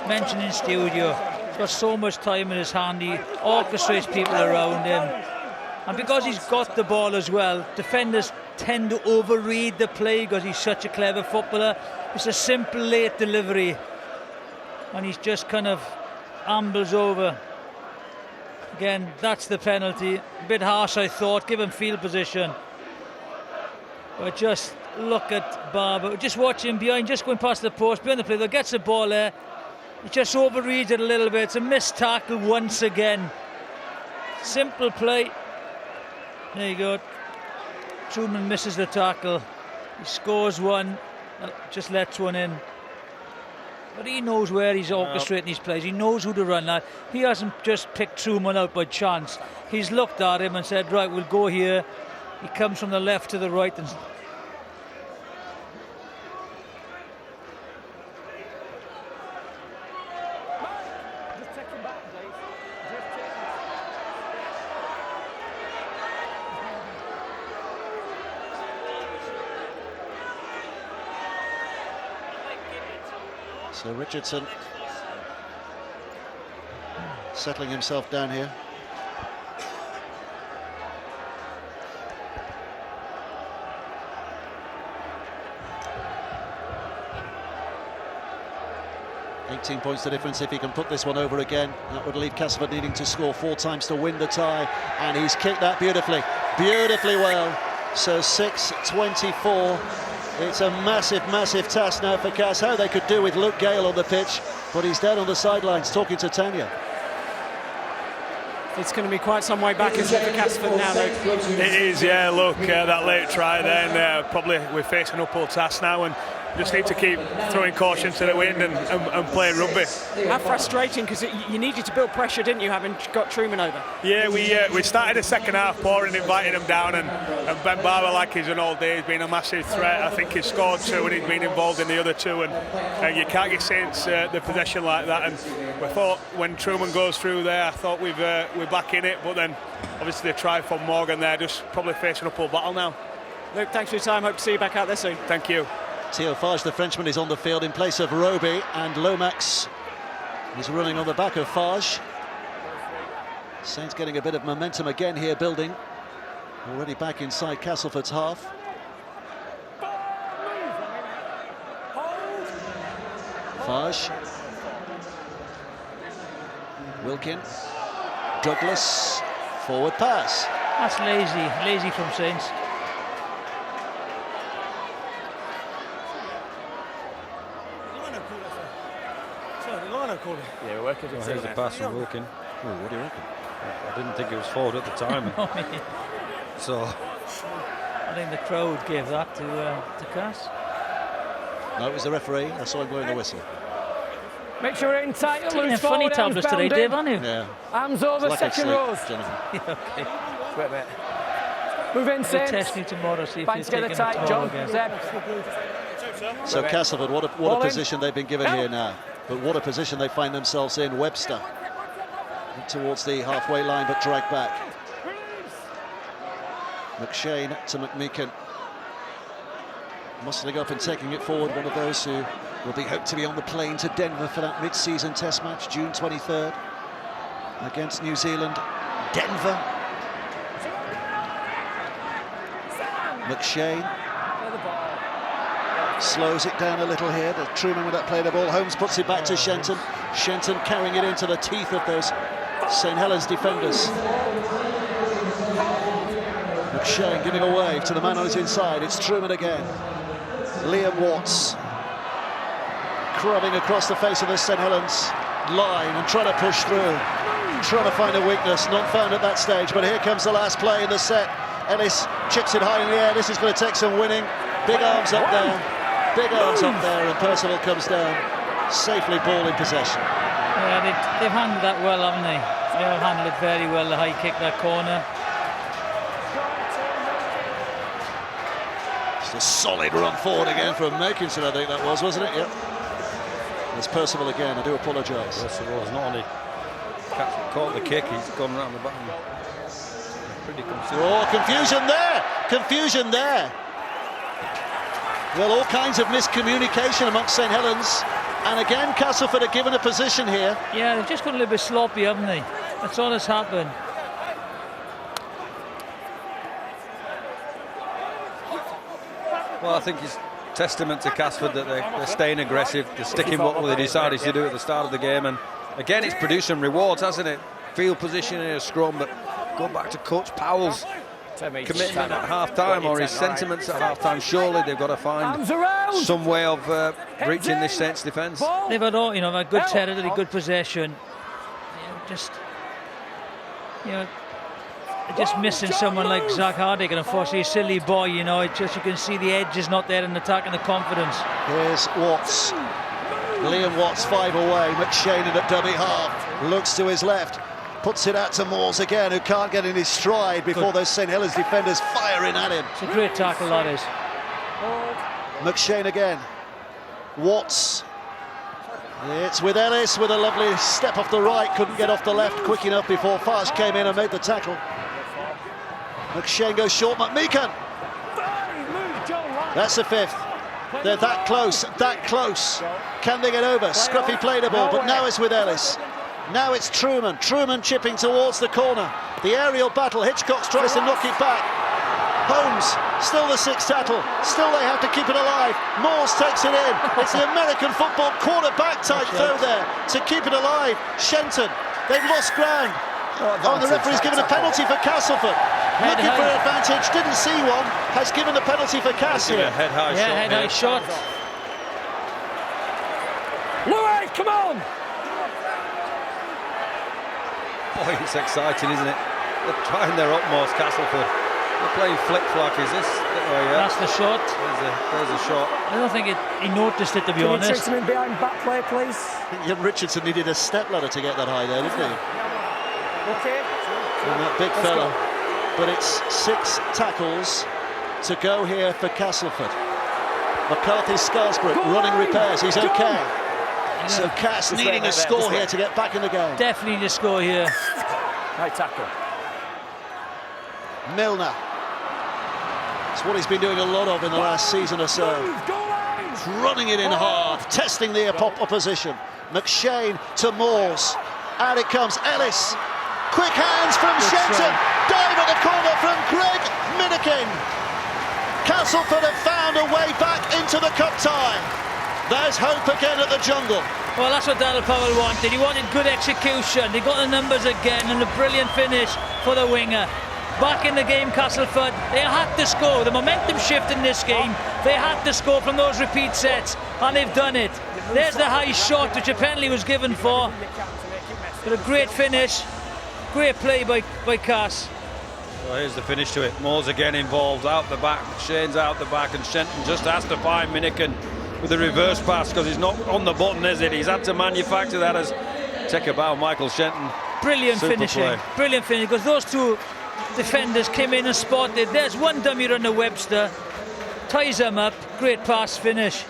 mentioned in studio. He's got so much time in his hand. He orchestrates people around him. And because he's got the ball as well, defenders tend to overread the play because he's such a clever footballer. It's a simple late delivery. And he's just kind of ambles over. Again, that's the penalty. A bit harsh, I thought. Give him field position. But just look at Barber. Just watch him behind, just going past the post, behind the play. He gets the ball there. He just overreads it a little bit. It's a missed tackle once again. Simple play. There you go. Truman misses the tackle. He scores one. Just lets one in. But he knows where he's orchestrating his plays. He knows who to run at. He hasn't just picked Truman out by chance. He's looked at him and said, right, we'll go here. He comes from the left to the right. And so Richardson settling himself down here. $18 points the difference if he can put this one over again. That would leave Castleford needing to score 4 times to win the tie, and he's kicked that beautifully well. So 6-24. It's a massive task now for Cass. How they could do with Luke Gale on the pitch, but he's down on the sidelines talking to Tanya. It's going to be quite some way back, isn't it, for Castleford now, Luke? It is, yeah. Look, that late try then, probably we're facing an uphill task now, and just need to keep throwing caution to the wind and playing rugby. How frustrating, because you needed to build pressure, didn't you, having got Truman over? Yeah, we started the second half poor and invited him down, and Ben Barber, like he's done all day, has been a massive threat. I think he's scored 2 and he's been involved in the other 2, and you can't get Saints the possession like that. And we thought when Truman goes through there, I thought we're back in it, but then obviously the try from Morgan there, just probably facing an uphill battle now. Luke, thanks for your time. Hope to see you back out there soon. Thank you. Theo Fage, the Frenchman, is on the field in place of Roby, and Lomax is running on the back of Fage. Saints getting a bit of momentum again here, building. Already back inside Castleford's half. Fage. Wilkin. Douglas. Forward pass. that's lazy from Saints. Yeah, we're working. Well, here's a pass from Wilkin. Oh, what do you reckon? I didn't think it was forward at the time. So I think the crowd gave that to Cass. No, it was the referee. I saw him blowing the whistle. Make sure you're in tight. Taking funny tablets today, Dave, aren't you? Yeah. Arms over, like second rows. Okay. Wait, mate. Move in, Saints. We'll test you tomorrow, see if Back you're together taking tight, a John. again. So Castleford, what a position they've been given here now. But what a position they find themselves in. Webster towards the halfway line, but dragged back. McShane to McMeekan. Muscling up and taking it forward. One of those who will be hoped to be on the plane to Denver for that mid-season test match, June 23rd, against New Zealand. Denver. McShane slows it down a little here. The Truman with that play the ball. Holmes puts it back to Shenton. Shenton carrying it into the teeth of those St Helens defenders. McShane giving a wave to the man on his inside. It's Truman again. Liam Watts crawling across the face of the St Helens line and trying to push through. Trying to find a weakness, not found at that stage, but here comes the last play in the set. Ellis chips it high in the air. This is going to take some winning. Big arms up there. Big arms up there, and Percival comes down. Safely ball in possession. Yeah, they've handled that well, haven't they? They have handled it very well, the high kick, that corner. Just a solid run forward again from Makinson, I think that was, wasn't it? Yep. There's Percival again, I do apologise. Percival has not only caught the kick, he's gone around the back. Pretty Oh, confusion there! Confusion there! Well, all kinds of miscommunication amongst St Helens. And again, Castleford are given a position here. Yeah, they've just got a little bit sloppy, haven't they? That's all that's happened. Well, I think it's testament to Castleford that they're staying aggressive, they're sticking what they decided to do at the start of the game, and again it's produced some rewards, hasn't it? Field position in a scrum, but go back to Coach Powell's commitment at half-time, or his sentiments at half-time. Surely they've got to find some way of breaching this Saints defence. They've had all, had good territory, good possession. Just missing someone like Zach Hardick, and unfortunately a silly boy, you can see the edge is not there in attack and the confidence. Here's Watts. Liam Watts 5 away. McShane in at dummy half. Looks to his left. Puts it out to Moores again, who can't get in his stride before those St Helens defenders firing at him. It's a great tackle, that is. McShane again. Watts. It's with Ellis with a lovely step off the right. Couldn't get off the left quick enough before Farsh came in and made the tackle. McShane goes short. McMeekan. That's the fifth. They're that close, that close. Can they get over? Scruffy played a ball, but now it's with Ellis. Now it's Truman. Truman chipping towards the corner. The aerial battle. Hitchcock tries to knock it back. Holmes, still the sixth tackle. Still they have to keep it alive. Moores takes it in. It's the American football quarterback type throw there to keep it alive. Shenton, they've lost ground. Oh, the referee's given a penalty for Castleford. Looking for an advantage, didn't see one. Has given a penalty for Cass here. Head high shot. Head high shot. Louis, come on! Boy, it's exciting, isn't it? They're trying their utmost, Castleford. They're playing flick-flack, is this? Oh, yeah. That's the shot. There's a shot. I don't think he noticed it, to be honest. Can you trick him in behind back play, please? I think Ian Richardson needed a step ladder to get that high there, didn't he? Okay. And that big fella. But it's 6 tackles to go here for Castleford. McCarthy Scarsbrook running repairs, he's okay. So Cass needing a score here to get back in the game. Definitely a score here. Right tackle. Milner. It's what he's been doing a lot of in the last season or so. Running it in hard, testing the opposition. McShane to Moores. Out it comes, Ellis. Quick hands from Shenton. Dive at the corner from Greg Minikin. Castleford have found a way back into the cup tie. There's hope again at the Jungle. Well, that's what Daryl Powell wanted. He wanted good execution. They got the numbers again and a brilliant finish for the winger. Back in the game, Castleford. They had to score. The momentum shift in this game. They had to score from those repeat sets, and they've done it. There's the high shot, which a penalty was given for. But a great finish. Great play by Cass. Well, here's the finish to it. Moore's again involved, out the back. Shane's out the back, and Shenton just has to find Minikin with the reverse pass because he's not on the button, is it? He's had to manufacture that as take a bow, Michael Shenton. Brilliant Super finishing. play. Brilliant finishing, because those two defenders came in and spotted. There's one dummy runner, Webster. Ties them up. Great pass finish.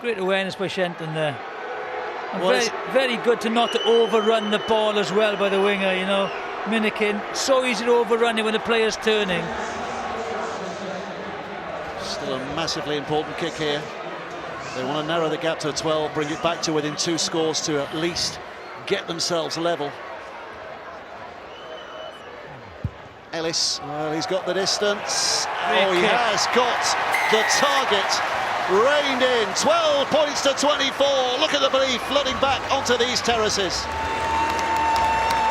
Great awareness by Shenton there. And very good to not to overrun the ball as well by the winger, you know. Minikin, so easy to overrun it when the player's turning. Still a massively important kick here. They want to narrow the gap to 12, bring it back to within 2 scores to at least get themselves level. Ellis, well, he's got the distance. He has got the target. Reined in, 12 points to 24. Look at the belief flooding back onto these terraces.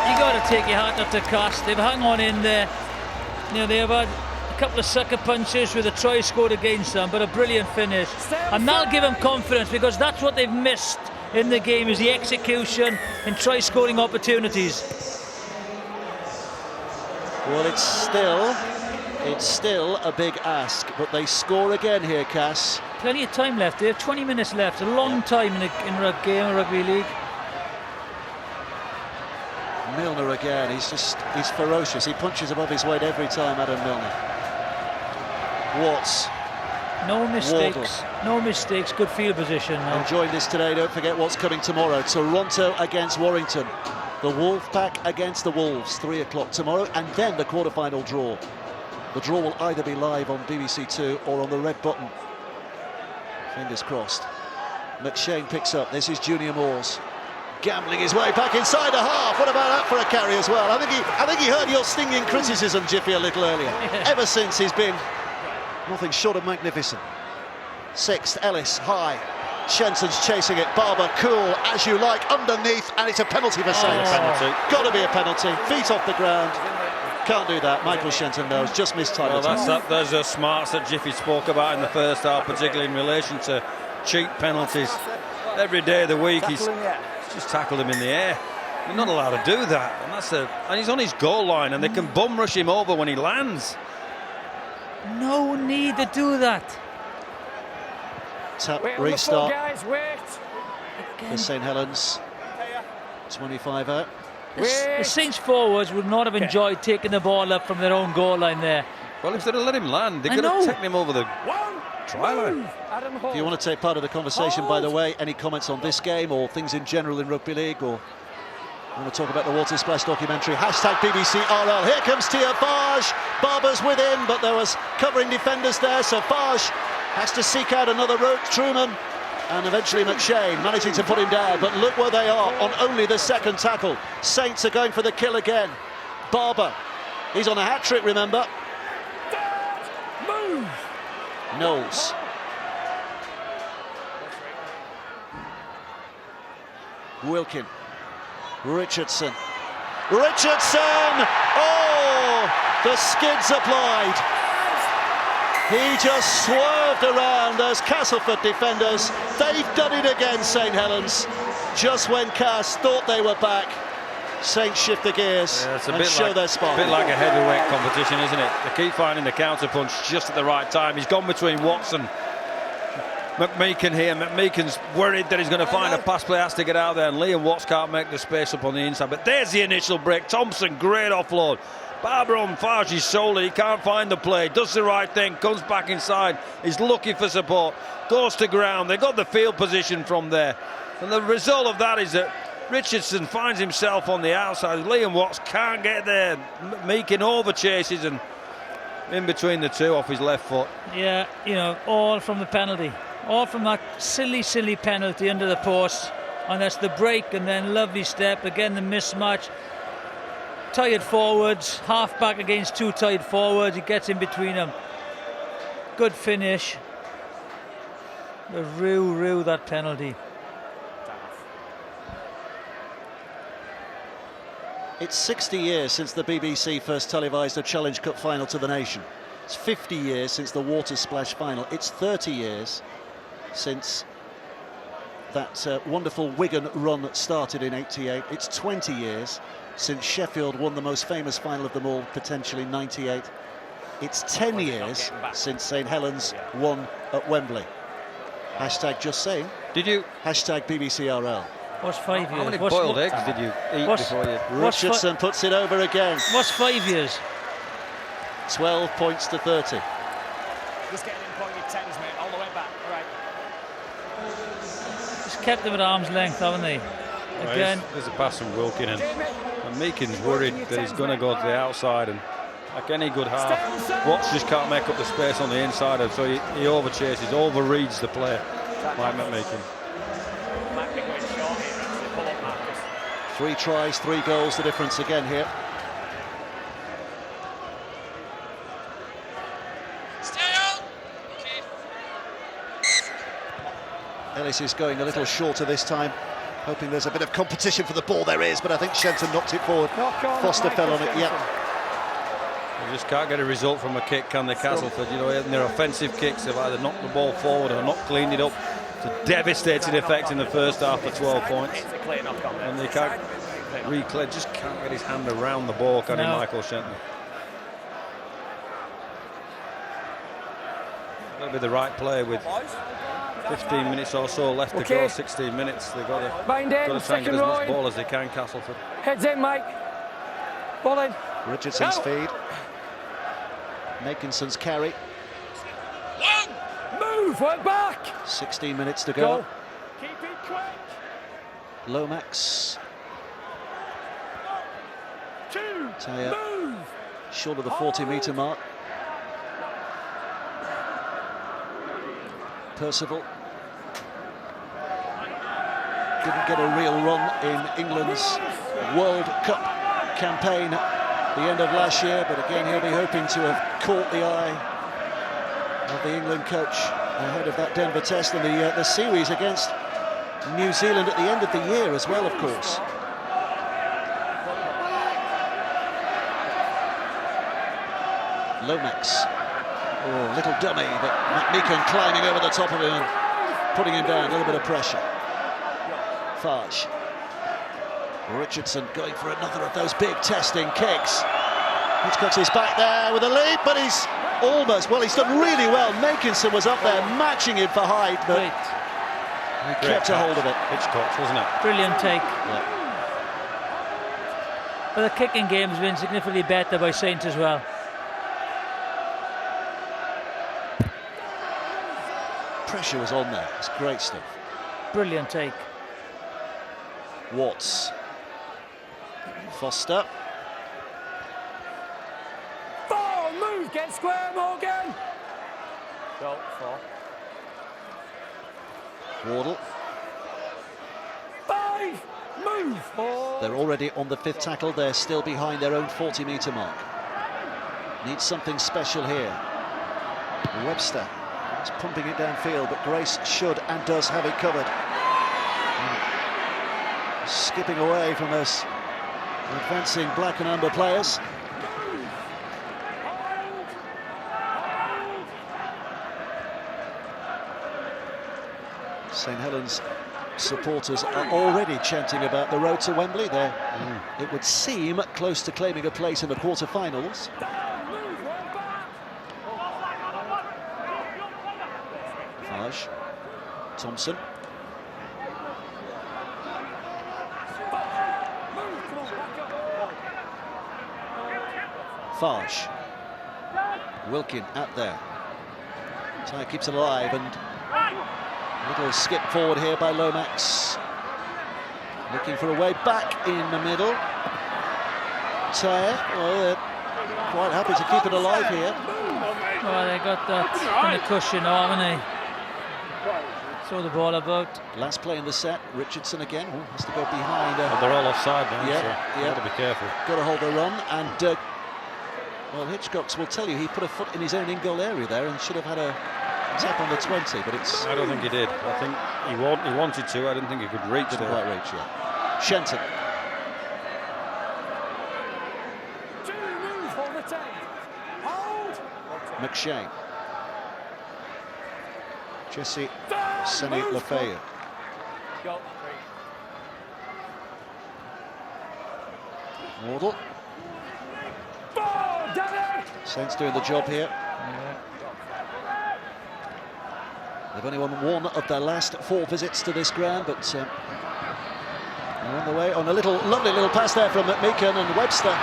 You got to take your hat off to Cass. They've hung on in there. You know, they've had a couple of sucker punches with a try scored against them, but a brilliant finish. And that'll give them confidence, because that's what they've missed in the game, is the execution and try scoring opportunities. Well, it's still a big ask, but they score again here, Cass. Plenty of time left. They have 20 minutes left. A long time in a game of rugby league. Milner again. He's ferocious. He punches above his weight every time, Adam Milner. Watts. No mistakes. Wardle. No mistakes. Good field position. Enjoying this today. Don't forget what's coming tomorrow. Toronto against Warrington. The Wolfpack against the Wolves. 3 o'clock tomorrow. And then the quarter-final draw. The draw will either be live on BBC Two or on the red button. Fingers crossed. McShane picks up. This is Junior Moores. Gambling his way back inside the half. What about that for a carry as well? I think he heard your stinging criticism, Jiffy, a little earlier. Ever since he's been nothing short of magnificent. Sixth, Ellis, high. Shenton's chasing it. Barber, cool, as you like, underneath, and it's a penalty for Saints. Got to be a penalty. Feet off the ground. Can't do that. Michael Shenton knows. Just missed time. Well, those are smarts that Jiffy spoke about in the first half, particularly in relation to cheap penalties. Every day of the week, he's just tackled him in the air. You're not allowed to do that, and he's on his goal line, and they can bum rush him over when he lands. No need to do that. Tap restart for St Helens. 25 out. The Saints forwards would not have enjoyed taking the ball up from their own goal line there. Well, if they'd have let him land, they could have taken him over the try line. If you want to take part of the conversation, by the way, any comments on this game or things in general in rugby league, or you want to talk about the Water Splash documentary, hashtag BBC RL. Here comes Tia Farge. Barber's with him, but there was covering defenders there, so Farge has to seek out another route. Truman and eventually McShane managing to put him down, but look where they are on only the second tackle. Saints are going for the kill again. Barber, he's on a hat-trick, remember. Move! Knowles. Wilkin. Richardson. Oh! The skids applied. He just swerved around those Castleford defenders. They've done it again, St Helens. Just when Cass thought they were back, Saints shift the gears and show their spark. A bit like a heavyweight competition, isn't it? They keep finding the counter punch just at the right time. He's gone between Watts and McMeekin here. McMeekin's worried that he's going to find a pass play, has to get out there, and Liam Watts can't make the space up on the inside. But there's the initial break. Thompson, great offload. Barber on Farge's shoulder, he can't find the play, does the right thing, comes back inside, he's looking for support, goes to ground. They got the field position from there, and the result of that is that Richardson finds himself on the outside. Liam Watts can't get there. Meekin over chases and in between the two off his left foot. Yeah, you know, all from the penalty, all from that silly penalty under the post, and that's the break, and then lovely step again, the mismatch. Tired forwards, half back against two tired forwards, he gets in between them. Good finish. The rue that penalty. It's 60 years since the BBC first televised a Challenge Cup final to the nation. It's 50 years since the Water Splash final. It's 30 years since that wonderful Wigan run that started in '88. It's 20 years since Sheffield won the most famous final of them all, potentially '98. It's 10 years since St Helens won at Wembley. Hashtag just saying. Did you? Hashtag BBCRL. What's 5 years? How many boiled eggs did you eat before you... Richardson puts it over again. What's 5 years? 12 points to 30. Just getting in point your tens, mate, all the way back. All right. Just kept them at arm's length, haven't they? Again. There's a pass from Wilkin, and Meekin's worried that he's going to go to the outside, and like any good half, Watts just can't make up the space on the inside, and so he overchases, overreads the play, like Meekin. 3 tries, 3 goals, the difference again here. Ellis is going a little shorter this time, hoping there's a bit of competition for the ball. There is, but I think Shenton knocked it forward. Foster fell on it, yeah. They just can't get a result from a kick, can they, Castleford? You know, in their offensive kicks, they've either knocked the ball forward or not cleaned it up. It's a devastating effect in the first half for 12 points. And they can't just can't get his hand around the ball, can he, Michael Shenton? That'll be the right play with 15 minutes or so left to go, 16 minutes. They've got to try and get as much ball as they can, Castleford. Heads in, Mike. Ball in. Richardson's feed. Makinson's carry. Move, work back. 16 minutes to go. Keep it quick. Lomax. Taya Move. short of the 40-metre mark. Percival didn't get a real run in England's World Cup campaign at the end of last year, but again he'll be hoping to have caught the eye of the England coach ahead of that Denver test and the series against New Zealand at the end of the year as well, of course. Lomax. Oh, little dummy, but Meekan climbing over the top of him and putting him down, a little bit of pressure. Farge. Richardson going for another of those big testing kicks. Hitchcock's is back there with a lead, but he's almost, well, he's done really well. Makinson was up there matching him for height, but he kept a hold of it. Hitchcock's, wasn't it? Brilliant take. Yeah. But the kicking game has been significantly better by Saints as well. Pressure was on there. It's great stuff. Brilliant take. Watts. Foster. Four, move, get square, Morgan. Go, 4. Wardle. 5, move. 4. They're already on the 5th tackle. They're still behind their own 40-metre mark. Needs something special here. Webster is pumping it downfield, but Grace should and does have it covered. Skipping away from those advancing black and amber players. St Helens supporters are already chanting about the road to Wembley. There, it would seem close to claiming a place in the quarter-finals. Farge, Thompson. Farge. Wilkin out there. Tye keeps it alive, and a little skip forward here by Lomax. Looking for a way back in the middle. Tye, well, they're quite happy to keep it alive here. Well, they got that kind of cushion on, haven't they? Throw the ball about. Last play in the set, Richardson again. Oh, has to go behind. Well, they're all offside now, yeah, so you've got to be careful. Got to hold the run, and well, Hitchcock's will tell you he put a foot in his own in-goal area there and should have had a tap on the 20, but it's... I don't think he did. I think he wanted to. I didn't think he could reach there. Didn't quite reach, yeah. Shenton. McShane. Jesse Senny Lafayette. Wardle. Saints doing the job here. They've only won one of their last 4 visits to this ground, but they're on the way. On a lovely little pass there from Meekan, and Webster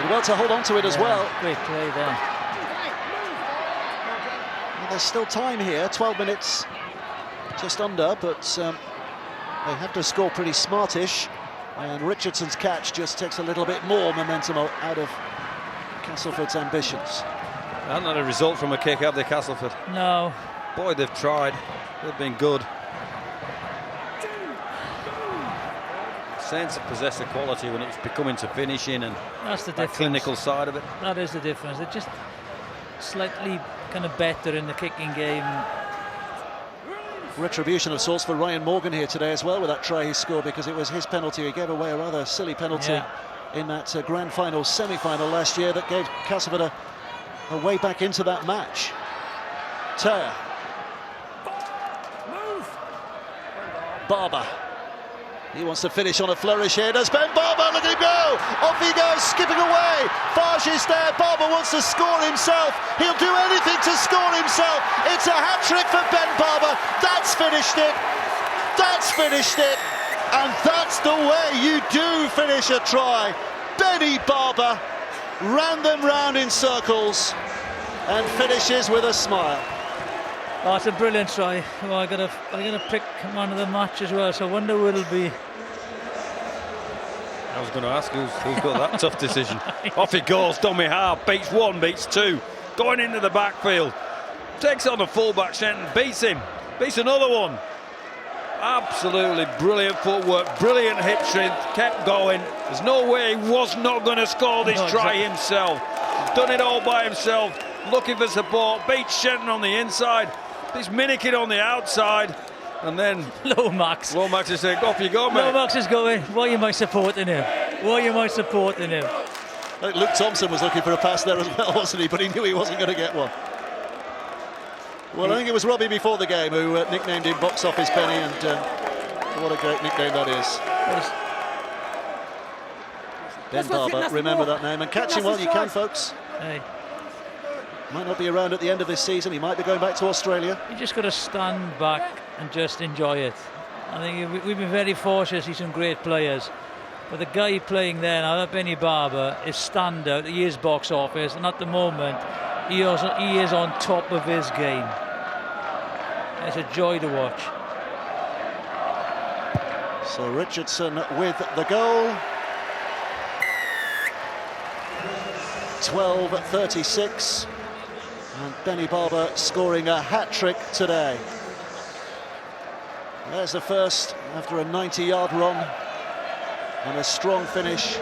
did well to hold on to it as well. Great play there. And there's still time here, 12 minutes just under, but they have to score pretty smartish, and Richardson's catch just takes a little bit more momentum out of Castleford's ambitions. They haven't had a result from a kick, have they, Castleford? No. Boy, they've tried. They've been good. Saints have possessed the quality when it's becoming to finishing and that's the that clinical side of it. That is the difference. They're just slightly kind of better in the kicking game. Retribution of sorts for Ryan Morgan here today as well with that try he scored, because it was his penalty. He gave away a rather silly penalty in that grand final, semi-final last year that gave Castleford a way back into that match. Taya. Barber. He wants to finish on a flourish here. Does Ben Barber? Look at him go! Off he goes, skipping away. Farge is there. Barber wants to score himself. He'll do anything to score himself. It's a hat-trick for Ben Barber. That's finished it. That's finished it. And that's the way you do finish a try. Benny Barber ran them round in circles. and finishes with a smile. Oh, it's a brilliant try. Oh, I gotta pick man of the match as well. So I wonder who it'll be. I was going to ask who's got that tough decision. Off he goes, Dummy Hart, beats one, beats two, going into the backfield. Takes on the fullback, Shenton, beats him, beats another one. Absolutely brilliant footwork, brilliant hip strength, kept going. There's no way he was not going to score this try himself. He's done it all by himself, looking for support, beats Shenton on the inside, beats Minikin on the outside, and then Lomax is saying, off you go, mate. Lomax is going, why am I supporting him? Why am I supporting him? Luke Thompson was looking for a pass there as well, wasn't he? But he knew he wasn't going to get one. Well, I think it was Robbie before the game who nicknamed him Box Office Penny, and what a great nickname that is. Ben Barber, remember that name, and catch him while you can, folks. Hey. Might not be around at the end of this season, he might be going back to Australia. You just got to stand back and just enjoy it. I think we've been very fortunate to see some great players. But the guy playing there now, that Benny Barber, is standout. He is Box Office, and at the moment, he is on top of his game. It's a joy to watch. So Richardson with the goal. 12:36. And Benny Barber scoring a hat-trick today. There's the first after a 90-yard run and a strong finish.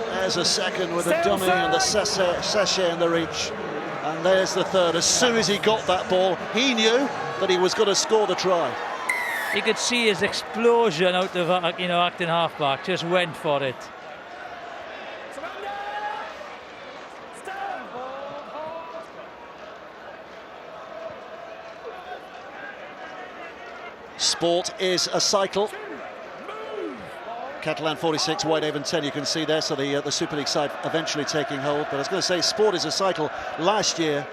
There's a second with a dummy and the sachet in the reach. And there's the third. As soon as he got that ball, he knew that he was going to score the try. You could see his explosion out of acting halfback. Just went for it. Sport is a cycle. Catalan 46, Whitehaven 10, you can see there, so the Super League side eventually taking hold. But I was going to say, sport is a cycle. Last year,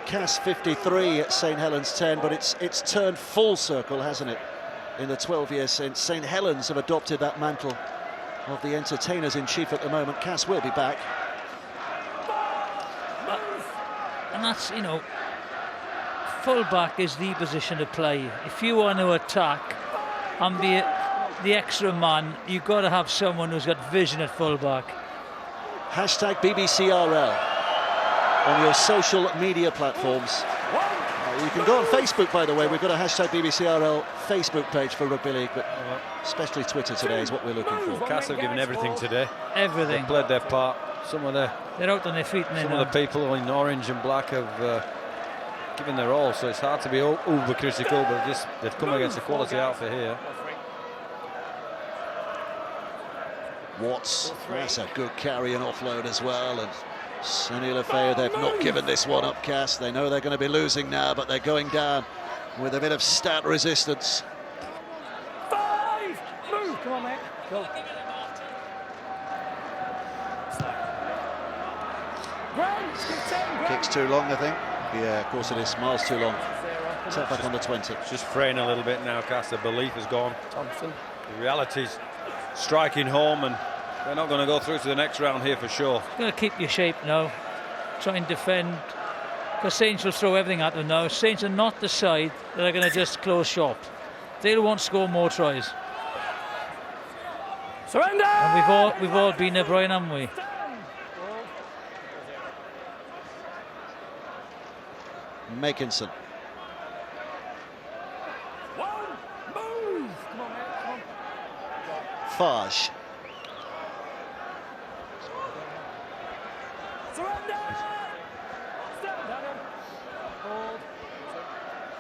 Cass 53 at St Helens 10, but it's turned full circle, hasn't it? In the 12 years since St Helens have adopted that mantle of the entertainers-in-chief at the moment. Cass will be back. And that's, full-back is the position to play. If you want to attack and be the extra man, you've got to have someone who's got vision at full-back. Hashtag BBCRL on your social media platforms. You can go on Facebook, by the way. We've got a hashtag BBCRL Facebook page for Rugby League, but especially Twitter today is what we're looking for. Cass have given everything today. Everything. They've played their part. They're out on their feet now. Some of the people in orange and black have given their all, so it's hard to be uber critical, but they've come against a quality outfit here. Watts, that's a good carry and offload as well, and Sonny Lefebvre, they've not given this one up, Cass. They know they're going to be losing now, but they're going down with a bit of stat resistance. 5, move, come on, mate, go. Kicks too long, I think. Yeah, of course it is. Miles too long. Set back on the 20. It's just fraying a little bit now, Cass. The belief has gone. Thompson. The reality's striking home, and they're not going to go through to the next round here for sure. You've got to keep your shape now. Try and defend. Because Saints will throw everything at them now. Saints are not the side that are going to just close shop. They won't score more tries. Surrender! And we've all been there, Brian, haven't we? Makinson. Farge.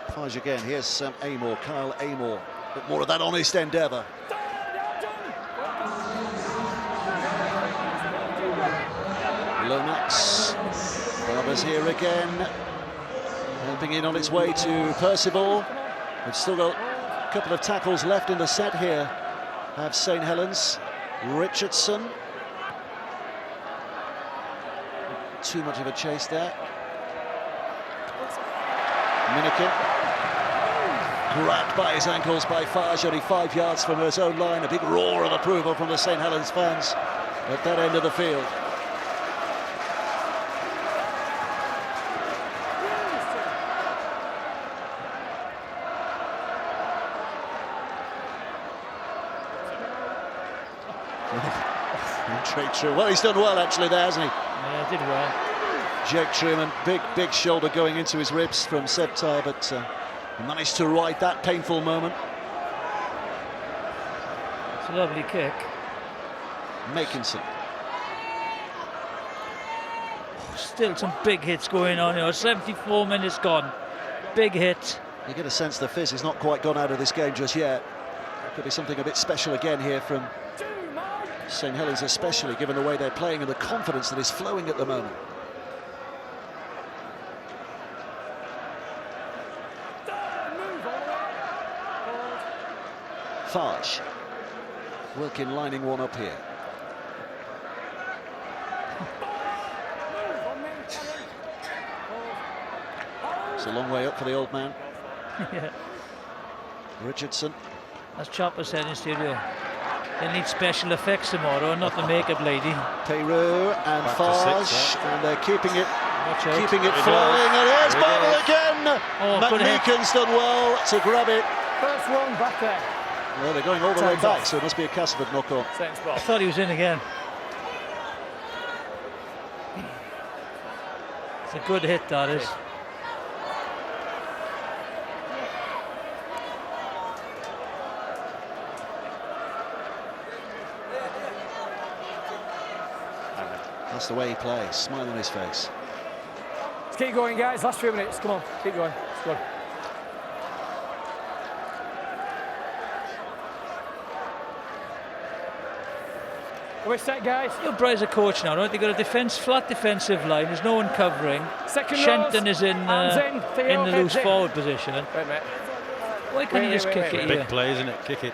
Farge again. Here's Amor, Kyle Amor. Bit more of that honest endeavour. Lomax. Barber's here again. Helping in on its way to Percival. We've still got a couple of tackles left in the set here. Have St Helens. Richardson. Too much of a chase there. Minikin. Grabbed by his ankles by Farge, only 5 yards from his own line. A big roar of approval from the St Helens fans at that end of the field. Jake Truman. Well, he's done well actually there, hasn't he? Yeah, did well. Jake Truman, big shoulder going into his ribs from Sebtai, but he managed to ride that painful moment. It's a lovely kick. Makinson. Still some big hits going on here. 74 minutes gone. Big hit. You get a sense the fizz is not quite gone out of this game just yet. Could be something a bit special again here from St Helens, especially given the way they're playing and the confidence that is flowing at the moment. Fage. Wilkin lining one up here. It's a long way up for the old man. Yeah. Richardson. As Chopper said in studio, they need special effects tomorrow, not the makeup lady. Peru and Fage, and they're keeping it flowing, and here's There Barber it goes. again. Oh, good hit. McMeekan's done well to grab it. First one back there. Well, they're going all the way Time's back, off. so it must be a Castleford knock-on. Same spot. I thought he was in again. It's a good hit, that is. That's the way he plays, smile on his face. Let's keep going, guys. Last few minutes. Come on, keep going. It's good. Are we set, guys? Your Bride's a coach now, right? They've got a flat defensive line. There's no one covering. Second Shenton nose. is in Hands in. Theo, the heads loose in. forward position. Wait, mate. Why can't you just kick it here? Big play, isn't it? Kick it.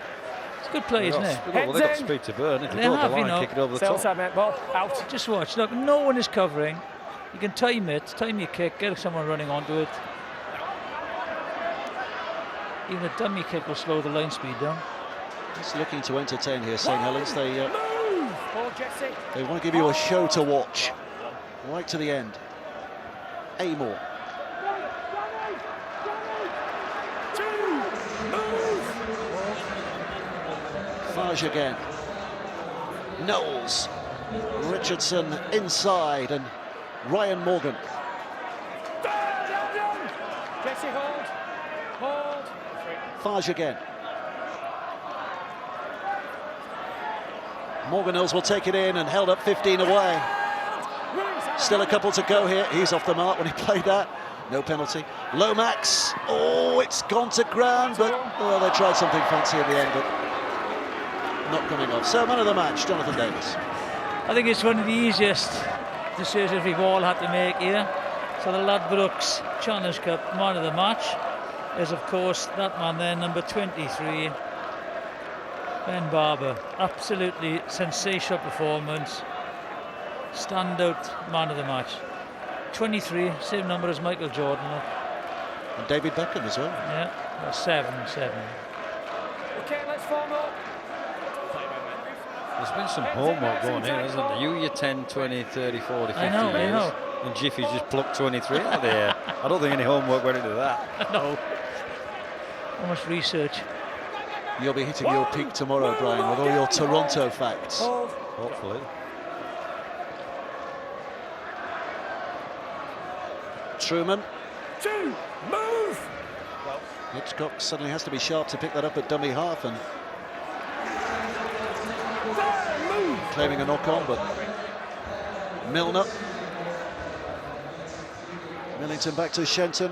It's a good play, isn't it? Well, they've got speed to burn. If they go up the line, kick it over the Stay top. outside, mate. Ball out. Just watch. Look, no one is covering. You can time it, time your kick, get someone running onto it. Even a dummy kick will slow the line speed down. He's looking to entertain here, St Helens. They Ball, Jesse. want to give you a show to watch, right to the end. Amor. Fage again. Knowles. Richardson inside, and Ryan Morgan. Jesse, hold. Hold. Fage again. Morgan Hills will take it in and held up 15 away. Still a couple to go here. He's off the mark when he played that. No penalty. Lomax. Oh, it's gone to ground, but they tried something fancy in the end, but not coming off. So man of the match, Jonathan Davis. I think it's one of the easiest decisions we've all had to make here. So the Ladbrokes Challenge Cup man of the match is, of course, that man there, number 23, Ben Barber. Absolutely sensational performance. Standout man of the match. 23, same number as Michael Jordan. And David Beckham as well. Yeah, 7. Okay, let's form up. There's been some homework going here, hasn't there? You, your 10, 20, 30, 40, 50 I know. And Jiffy's just plucked 23 out of the air. I don't think any homework went into that. No. How much research? You'll be hitting your peak tomorrow, Brian, with all your Toronto facts. Hopefully. Truman. Move! Hitchcock suddenly has to be sharp to pick that up at dummy half, and claiming a knock-on, but Milner. Millington back to Shenton.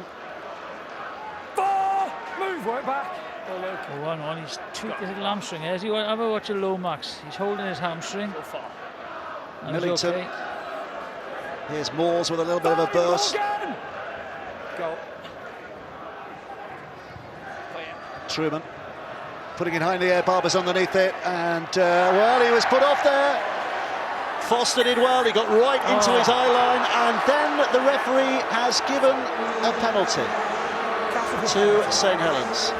Move, work back. Oh, hang on, he's tweaked his little hamstring. Has he ever watched a Lomax? He's holding his hamstring. And he's Millington. okay. Here's Moores with a little bit of a burst. Go. Truman putting it high in the air, Barber's underneath it, and well, he was put off there. Foster did well, he got right into his eye line, and then the referee has given a penalty to St Helens.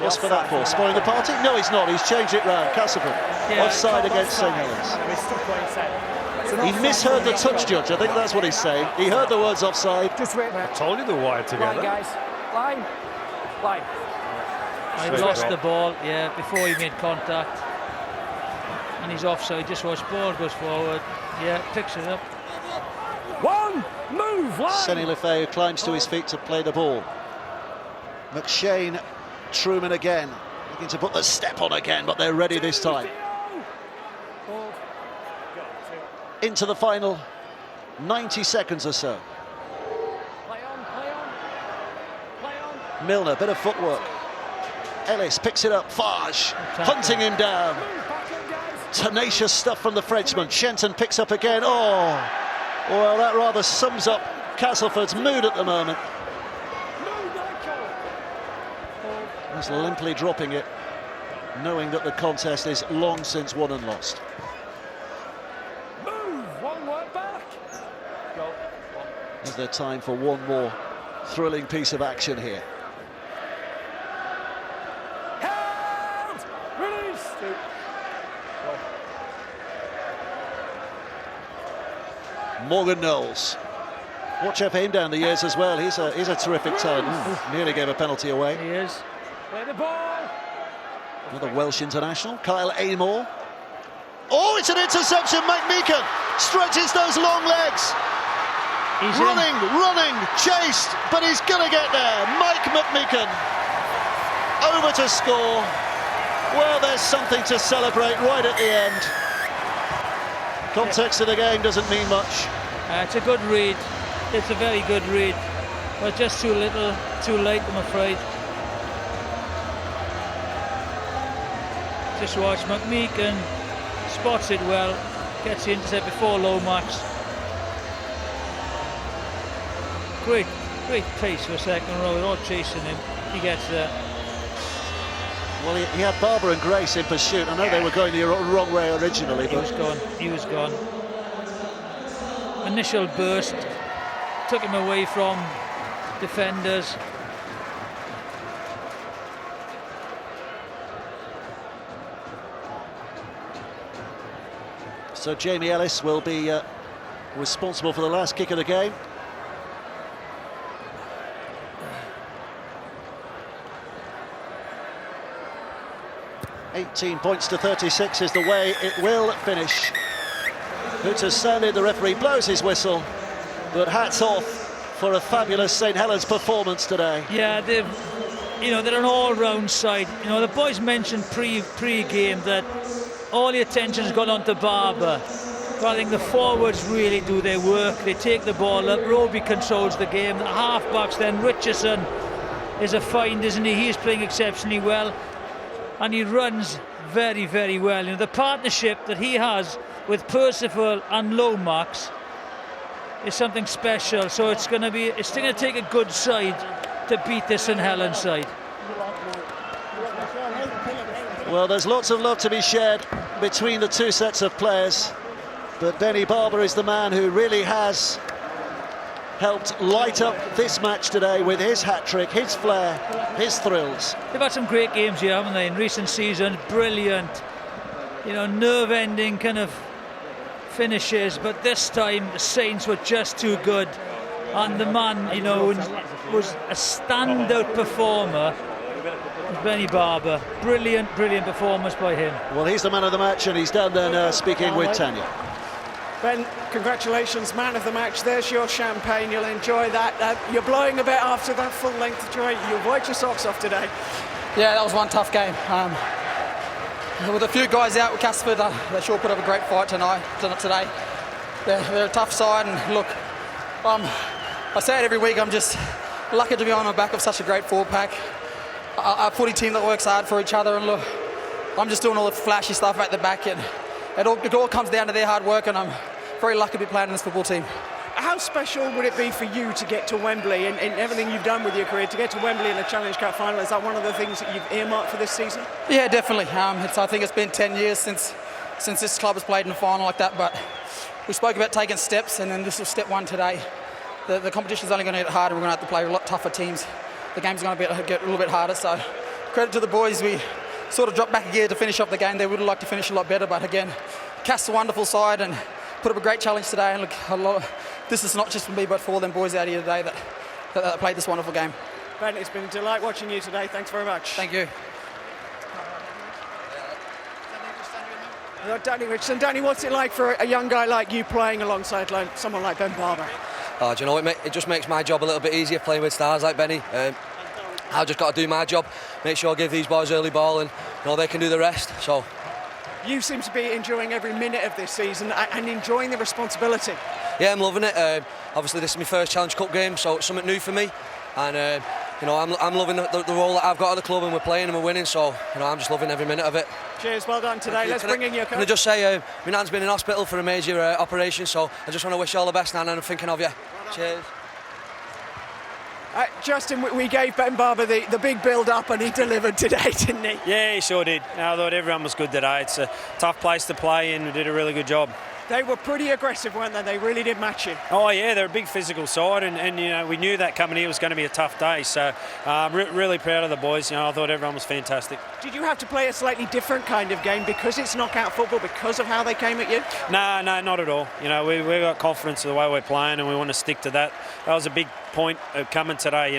What's for that for? Spoiling the party? No, he's not, he's changed it round. Castleford, offside against St Helens. He misheard the touch judge, I think that's what he's saying. He heard the words offside. Just wait, mate. I told you they were wired together. Line, guys. Line. He lost the ball, before he made contact. And and he's offside. Just watch, ball goes forward. Yeah, picks it up. One move line. Senny Lefebvre climbs to his feet to play the ball. McShane, Truman again, looking to put the step on again, but they're ready this time. Into the final 90 seconds or so. Milner, bit of footwork. Ellis picks it up, Farge hunting him down. Tenacious stuff from the Frenchman. Shenton picks up again. Oh, well, that rather sums up Castleford's mood at the moment. He's limply dropping it, knowing that the contest is long since won and lost. Is there time for one more thrilling piece of action here? Morgan Knowles. Watch out for him down the years as well. He's a terrific talent. Nearly gave a penalty away. He is. Play the ball. Another Welsh international, Kyle Amor. Oh, it's an interception. Mike Meekan stretches those long legs. He's running, chased, but he's going to get there. Mike McMeekan over to score. Well, there's something to celebrate right at the end. Context of the game doesn't mean much. It's a good read. It's a very good read. But just too little, too late, I'm afraid. Just watch McMeekan, spots it well, gets the intercept before Lomax. Great pace for a second row. They're all chasing him. He gets there. Well, he had Barber and Grace in pursuit. I know they were going the wrong way originally, but He was gone. Initial burst took him away from defenders. So Jamie Ellis will be responsible for the last kick of the game. $18 points to 36 is the way it will finish. Hooters sounded, the referee blows his whistle, but hats off for a fabulous St Helens performance today. Yeah, they're an all-round side. The boys mentioned pre-game that all the attention's gone on to Barber. But I think the forwards really do their work. They take the ball up. Roby controls the game. The half-backs then, Richardson is a find, isn't he? He's playing exceptionally well. And he runs very, very well. The partnership that he has with Percival and Lomax is something special. So it's going to take a good side to beat this St Helens side. Well, there's lots of love to be shared between the two sets of players, but Benny Barber is the man who really has helped light up this match today with his hat-trick, his flair, his thrills. They've had some great games here, haven't they, in recent seasons? Brilliant, nerve-ending kind of finishes, but this time the Saints were just too good. And the man, was a standout performer, Benny Barber. Brilliant performance by him. Well, he's the man of the match, and he's down there now speaking with Tanya. Ben, congratulations, man of the match. There's your champagne. You'll enjoy that. You're blowing a bit after that full-length try. You avoid your socks off today. Yeah, that was one tough game. With a few guys out with Castleford, they sure put up a great fight today. They're a tough side, and look, I say it every week, I'm just lucky to be on the back of such a great forward pack. A footy team that works hard for each other, and look, I'm just doing all the flashy stuff at the back, and it all comes down to their hard work, and I'm very lucky to be playing in this football team. How special would it be for you to get to Wembley and everything you've done with your career, to get to Wembley in the Challenge Cup final? Is that one of the things that you've earmarked for this season? Yeah, definitely. I think it's been 10 years since this club has played in a final like that, but we spoke about taking steps, and then this was step one today. The competition's only going to get harder. We're going to have to play a lot tougher teams. The game's going to get a little bit harder, so credit to the boys. We sort of dropped back a gear to finish off the game. They would have liked to finish a lot better, but again, Cass a wonderful side and put up a great challenge today. And look, this is not just for me, but for all them boys out here today that played this wonderful game. Ben, it's been a delight watching you today. Thanks very much. Thank you. Danny Richardson. Danny, what's it like for a young guy like you playing alongside someone like Ben Barber? Do you know, it just makes my job a little bit easier playing with stars like Benny. I've just got to do my job, make sure I give these boys early ball, and they can do the rest. So you seem to be enjoying every minute of this season and enjoying the responsibility. Yeah, I'm loving it. Obviously, this is my first Challenge Cup game, so it's something new for me. And I'm loving the role that I've got at the club, and we're playing and we're winning. So I'm just loving every minute of it. Cheers, well done today. Let's bring in your coach. Can I just say, my nan's been in hospital for a major operation, so I just want to wish you all the best, Nan, and I'm thinking of you. Cheers. Justin, we gave Ben Barber the big build-up, and he delivered today, didn't he? Yeah, he sure did. I thought everyone was good today. It's a tough place to play, and we did a really good job. They were pretty aggressive, weren't they? They really did match you. Oh yeah, they're a big physical side, and we knew that coming here was going to be a tough day. So really proud of the boys. I thought everyone was fantastic. Did you have to play a slightly different kind of game because it's knockout football, because of how they came at you? No, not at all. We got confidence in the way we're playing, and we want to stick to that. That was a big point of coming today.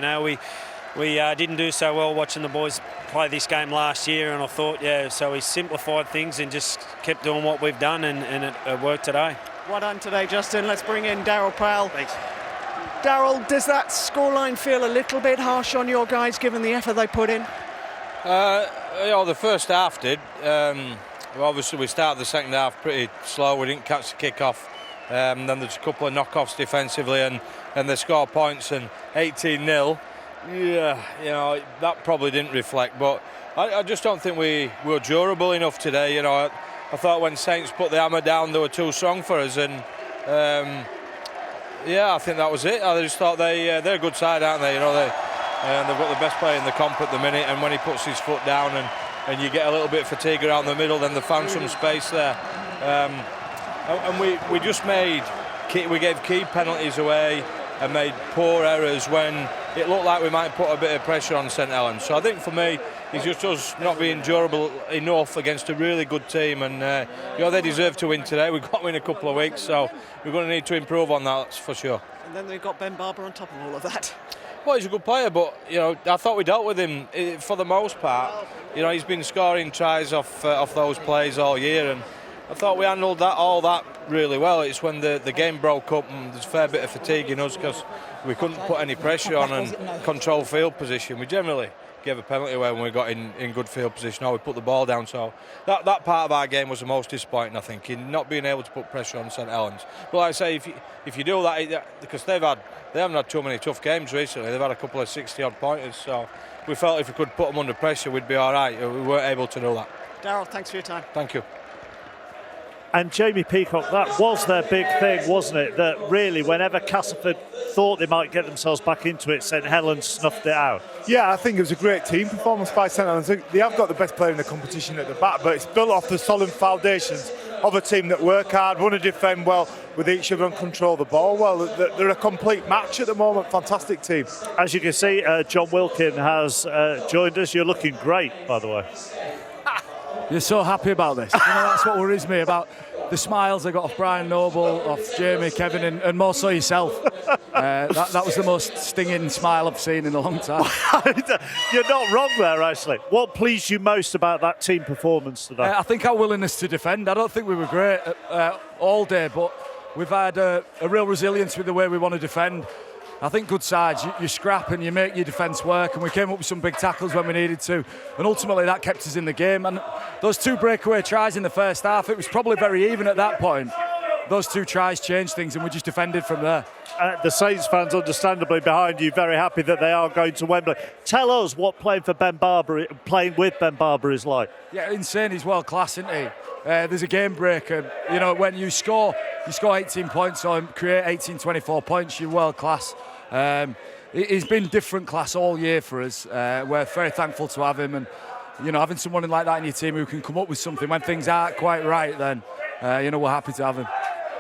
We didn't do so well watching the boys play this game last year, and I thought, so we simplified things and just kept doing what we've done, and it worked today. Well done today, Justin. Let's bring in Darryl Powell. Thanks. Darryl, does that scoreline feel a little bit harsh on your guys, given the effort they put in? The first half did. Obviously, we started the second half pretty slow. We didn't catch the kick-off. Then there's a couple of knock-offs defensively, and they score points, and 18-0. Yeah, that probably didn't reflect, but I just don't think we were durable enough today. I thought when Saints put the hammer down, they were too strong for us, and I think that was it. I just thought they're a good side, aren't they? They've got the best player in the comp at the minute, and when he puts his foot down and you get a little bit of fatigue around the middle, then they found some space there. And we just we gave key penalties away and made poor errors when it looked like we might put a bit of pressure on St Helens. So I think for me, it's just us not being durable enough against a really good team, and they deserve to win today. We've got to win a couple of weeks, so we're going to need to improve on that, that's for sure. And then they've got Ben Barber on top of all of that. Well, he's a good player, but I thought we dealt with him for the most part. He's been scoring tries off those plays all year, and I thought we handled all that really well. It's when the game broke up and there's a fair bit of fatigue in us because we couldn't put any pressure on and control field position. We generally gave a penalty away when we got in good field position, or we put the ball down. So that part of our game was the most disappointing, I think, in not being able to put pressure on St Helens. But like I say, if you do that, because they haven't had too many tough games recently. They've had a couple of 60-odd pointers. So we felt if we could put them under pressure, we'd be all right. We weren't able to do that. Darryl, thanks for your time. Thank you. And Jamie Peacock, that was their big thing, wasn't it? That really, whenever Castleford thought they might get themselves back into it, St Helens snuffed it out. Yeah, I think it was a great team performance by St Helens. They have got the best player in the competition at the back, but it's built off the solid foundations of a team that work hard, want to defend well with each other and control the ball well. They're a complete match at the moment. Fantastic team. As you can see, John Wilkin has joined us. You're looking great, by the way. You're so happy about this. That's what worries me about the smiles I got off Brian Noble, off Jamie, Kevin, and more so yourself. That was the most stinging smile I've seen in a long time. You're not wrong there, actually. What pleased you most about that team performance today? I think our willingness to defend. I don't think we were great all day, but we've had a real resilience with the way we want to defend. I think good sides, you scrap and you make your defence work, and we came up with some big tackles when we needed to, and ultimately that kept us in the game. And those two breakaway tries in the first half, it was probably very even at that point. Those two tries changed things, and we just defended from there. The Saints fans, understandably, behind you, very happy that they are going to Wembley. Tell us what playing with Ben Barber is like. Yeah, insane. He's world class, isn't he? There's a game breaker. When you score 18 points or create 18, 24 points, you're world class. He's been different class all year for us. We're very thankful to have him, and having someone like that in your team who can come up with something when things aren't quite right, then we're happy to have him.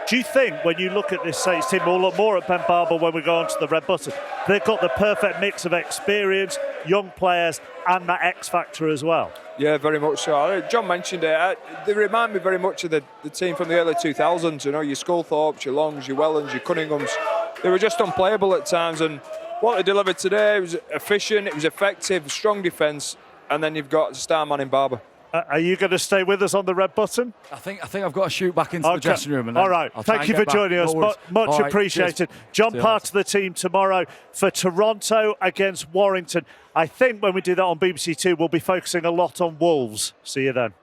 Do you think, when you look at this Saints team, we'll look more at Ben Barber when we go on to the Red Button, they've got the perfect mix of experience, young players, and that X factor as well? Yeah, very much so. John mentioned it. They remind me very much of the team from the early 2000s. Your Sculthorpes, your Longs, your Wellens, your Cunninghams. They were just unplayable at times, and what they delivered today was efficient, it was effective, strong defence, and then you've got a star man in Barber. Are you going to stay with us on the red button? I think I've got to shoot back into the dressing room. And all right. Thank you for joining us. Much right, appreciated. Cheers. John, part of the team tomorrow for Toronto against Warrington. I think when we do that on BBC Two, we'll be focusing a lot on Wolves. See you then.